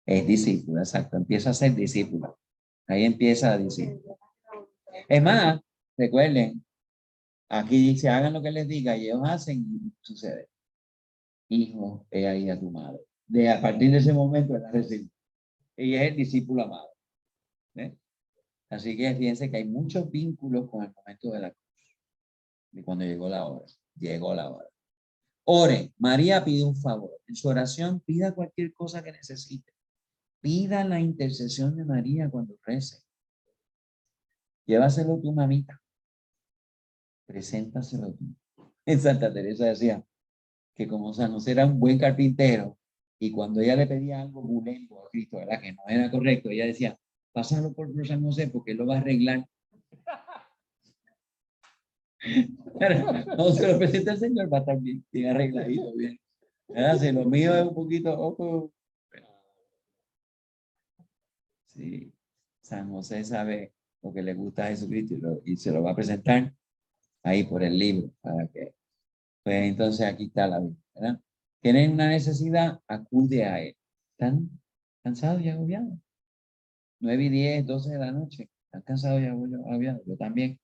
Es discípulo, exacto. Empieza a ser discípulo. Ahí empieza a decir. Es más, recuerden, aquí dice, hagan lo que les diga y ellos hacen y sucede. Hijo, he ahí a tu madre. A partir de ese momento, la recibe. Ella es el discípulo amado. ¿Eh? Así que fíjense que hay muchos vínculos con el momento de la cruz. De cuando llegó la hora. Llegó la hora. Ore. María pide un favor. En su oración pida cualquier cosa que necesite. Pida la intercesión de María cuando rece. Llévaselo tu mamita. Preséntaselo tú. En Santa Teresa decía que como San José era un buen carpintero y cuando ella le pedía algo bulento a Cristo, ¿verdad? Que no era correcto, ella decía, pásalo por San José porque él lo va a arreglar. No se lo presenta el Señor, va a estar bien, bien arregladito, bien. ¿Verdad? Si lo mío es un poquito, sí, San José sabe lo que le gusta a Jesucristo y se lo va a presentar ahí por el libro, para que, pues entonces aquí está la vida, ¿verdad? Tienen una necesidad, acude a él. ¿Están cansados y agobiados? 9:10, 12 de la noche. ¿Están cansados y agobiados? Yo también.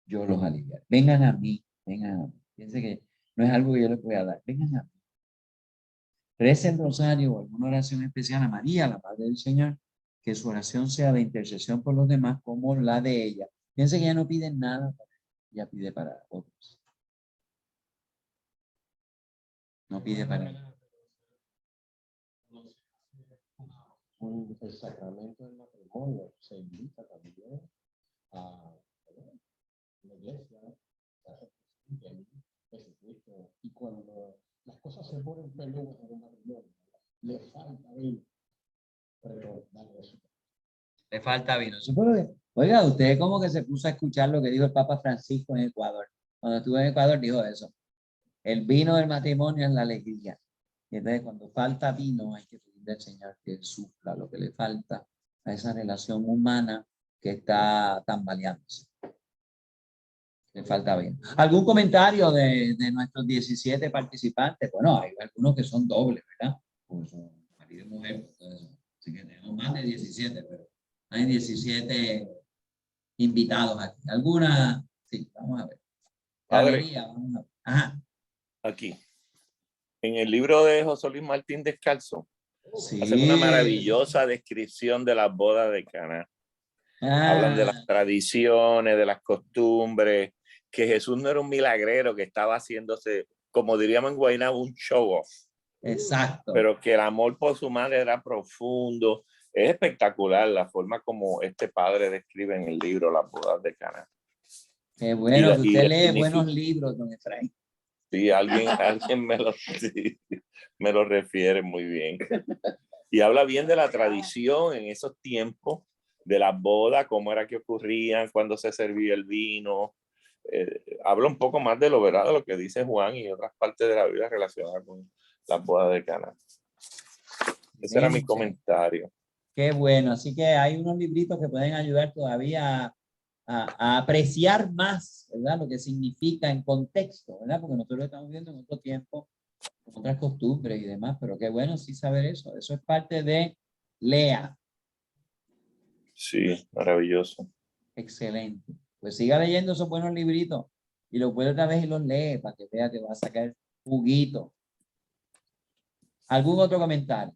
yo los aliviaré. Vengan a mí, vengan a mí. Fíjense que no es algo que yo les voy a dar, vengan a mí. Reza el rosario o alguna oración especial a María, la Madre del Señor, que su oración sea de intercesión por los demás como la de ella. Fíjense que ella no pide nada para ella, ella pide para otros. No pide para ella. El sacramento del matrimonio se invita también a la iglesia, Jesucristo, y cuando las cosas se ponen peludas en un matrimonio, le falta vino, pero dale eso. Le falta vino. Oiga, usted como que se puso a escuchar lo que dijo el Papa Francisco en Ecuador. Cuando estuvo en Ecuador dijo eso. El vino del matrimonio es la alegría. Y entonces cuando falta vino hay que pedirle al Señor que supla lo que le falta a esa relación humana que está tambaleándose. Le falta vino. ¿Algún comentario de nuestros 17 participantes? Bueno, hay algunos que son dobles, ¿verdad? Pues son marido y mujer. Entonces, así que tenemos más de 17, pero hay 17 invitados aquí. ¿Alguna? Sí, vamos a ver. Padre, Galería, vamos a ver. Ajá. aquí. En el libro de José Luis Martín Descalzo, Sí. hacen una maravillosa descripción de las bodas de Caná. Hablan de las tradiciones, de las costumbres, que Jesús no era un milagrero que estaba haciéndose, como diríamos en Guaynabo, un show off. Exacto. Pero que el amor por su madre era profundo. Es espectacular la forma como este padre describe en el libro las bodas de Caná. Qué bueno que usted lee significa buenos libros, don Efraín. Sí, alguien sí, me lo refiere muy bien. Y habla bien de la tradición en esos tiempos, de las bodas, cómo era que ocurrían, cuándo se servía el vino. Habla un poco más de lo verdad, de lo que dice Juan y otras partes de la Biblia relacionadas con las bodas de Caná. Ese era mi comentario. Qué bueno. Así que hay unos libritos que pueden ayudar todavía a apreciar más, ¿verdad? Lo que significa en contexto, ¿verdad? Porque nosotros lo estamos viendo en otro tiempo, con otras costumbres y demás, pero qué bueno sí saber eso. Eso es parte de Lea. Sí, maravilloso. Excelente. Pues siga leyendo esos buenos libritos y los vuelve otra vez y los lee para que vea que va a sacar juguito. ¿Algún otro comentario?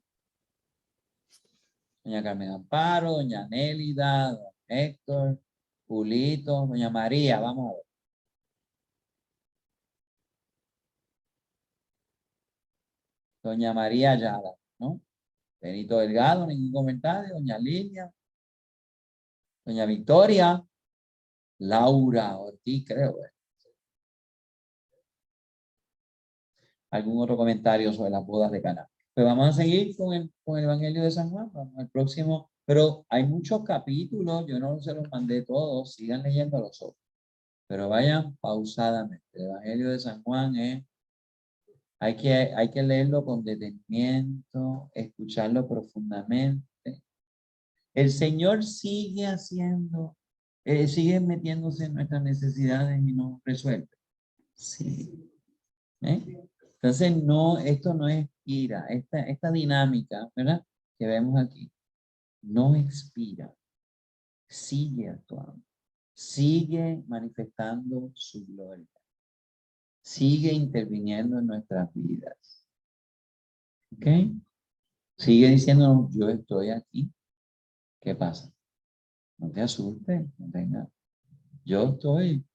Doña Carmen Amparo, doña Nélida, don Héctor, Julito, doña María, vamos a ver. Doña María Ayala, ¿no? Benito Delgado, ningún comentario. Doña Lilia, doña Victoria, Laura Ortiz, creo. ¿Algún otro comentario sobre las bodas de Caná? Pues vamos a seguir con el Evangelio de San Juan, vamos al próximo, pero hay muchos capítulos, yo no se los mandé todos, sigan leyendo los otros, pero vayan pausadamente. El Evangelio de San Juan es, hay que leerlo con detenimiento, escucharlo profundamente. El Señor sigue haciendo, sigue metiéndose en nuestras necesidades y nos resuelve. Sí. Entonces, no, esto no es ira, esta dinámica, ¿verdad? Que vemos aquí, no expira, sigue actuando, sigue manifestando su gloria, sigue interviniendo en nuestras vidas. ¿Ok? Sigue diciéndonos, yo estoy aquí. ¿Qué pasa? No te asustes, no tengas. Yo estoy.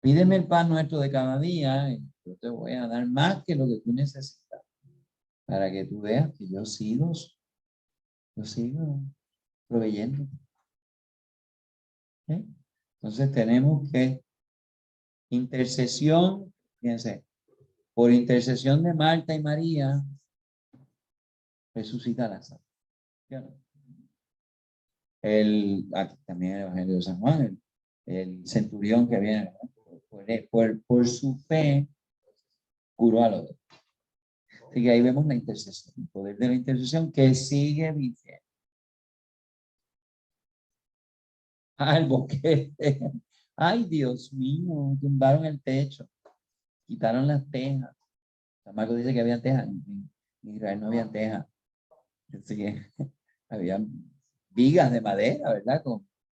Pídeme el pan nuestro de cada día y yo te voy a dar más que lo que tú necesitas para que tú veas que yo sigo proveyendo. ¿Okay? Entonces tenemos que intercesión, fíjense, por intercesión de Marta y María, resucita a Lázaro. Aquí también el Evangelio de San Juan, el centurión que viene, por su fe, curó a los dos. Así que ahí vemos la intercesión, el poder de la intercesión que sigue viviendo. Al boquete. Ay, Dios mío, tumbaron el techo, quitaron las tejas. San Marcos dice que había tejas, en Israel no había tejas. Así que había vigas de madera, ¿verdad?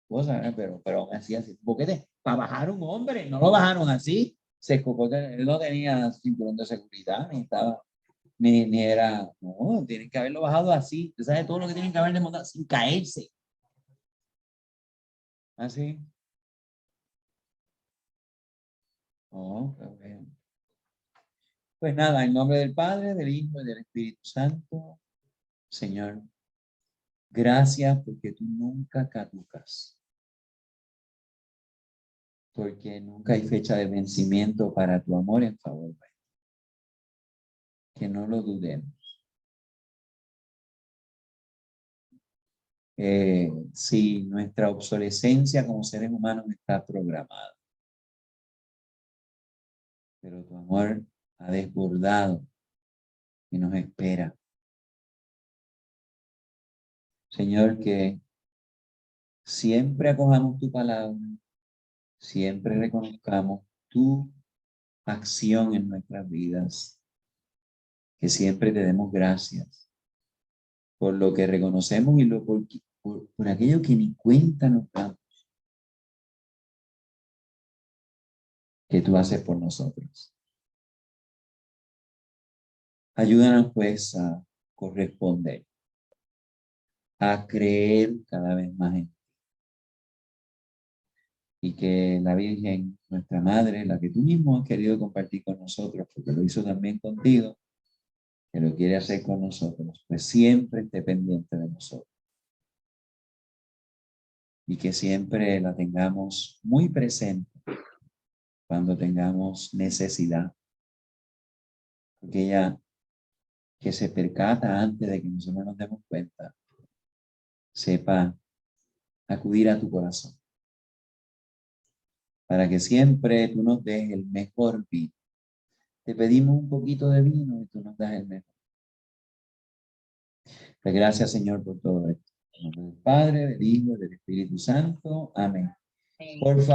cosas, pero aún así, boquete, para bajar un hombre, no lo bajaron así, se escocote, él no tenía cinturón de seguridad, ni estaba, ni era, no, tienen que haberlo bajado así, tú sabes todo lo que tienen que haber desmontado sin caerse. Así. Oh, qué bueno. Pues nada, en nombre del Padre, del Hijo y del Espíritu Santo, Señor, gracias porque tú nunca caducas, porque nunca hay fecha de vencimiento para tu amor en favor de él. Que no lo dudemos. Si nuestra obsolescencia como seres humanos está programada, pero tu amor ha desbordado y nos espera. Señor, que siempre acojamos tu palabra, siempre reconozcamos tu acción en nuestras vidas, que siempre te demos gracias por lo que reconocemos y por aquello que ni cuenta nos damos, que tú haces por nosotros. Ayúdanos pues a corresponder, a creer cada vez más en ti. Y que la Virgen, nuestra Madre, la que tú mismo has querido compartir con nosotros, porque lo hizo también contigo, que lo quiere hacer con nosotros, pues siempre esté pendiente de nosotros. Y que siempre la tengamos muy presente cuando tengamos necesidad. Porque ella, que se percata antes de que nosotros nos demos cuenta, sepa acudir a tu corazón. Para que siempre tú nos des el mejor vino. Te pedimos un poquito de vino y tú nos das el mejor. Pues gracias, Señor, por todo esto. En nombre del Padre, del Hijo y del Espíritu Santo. Amén. Por favor.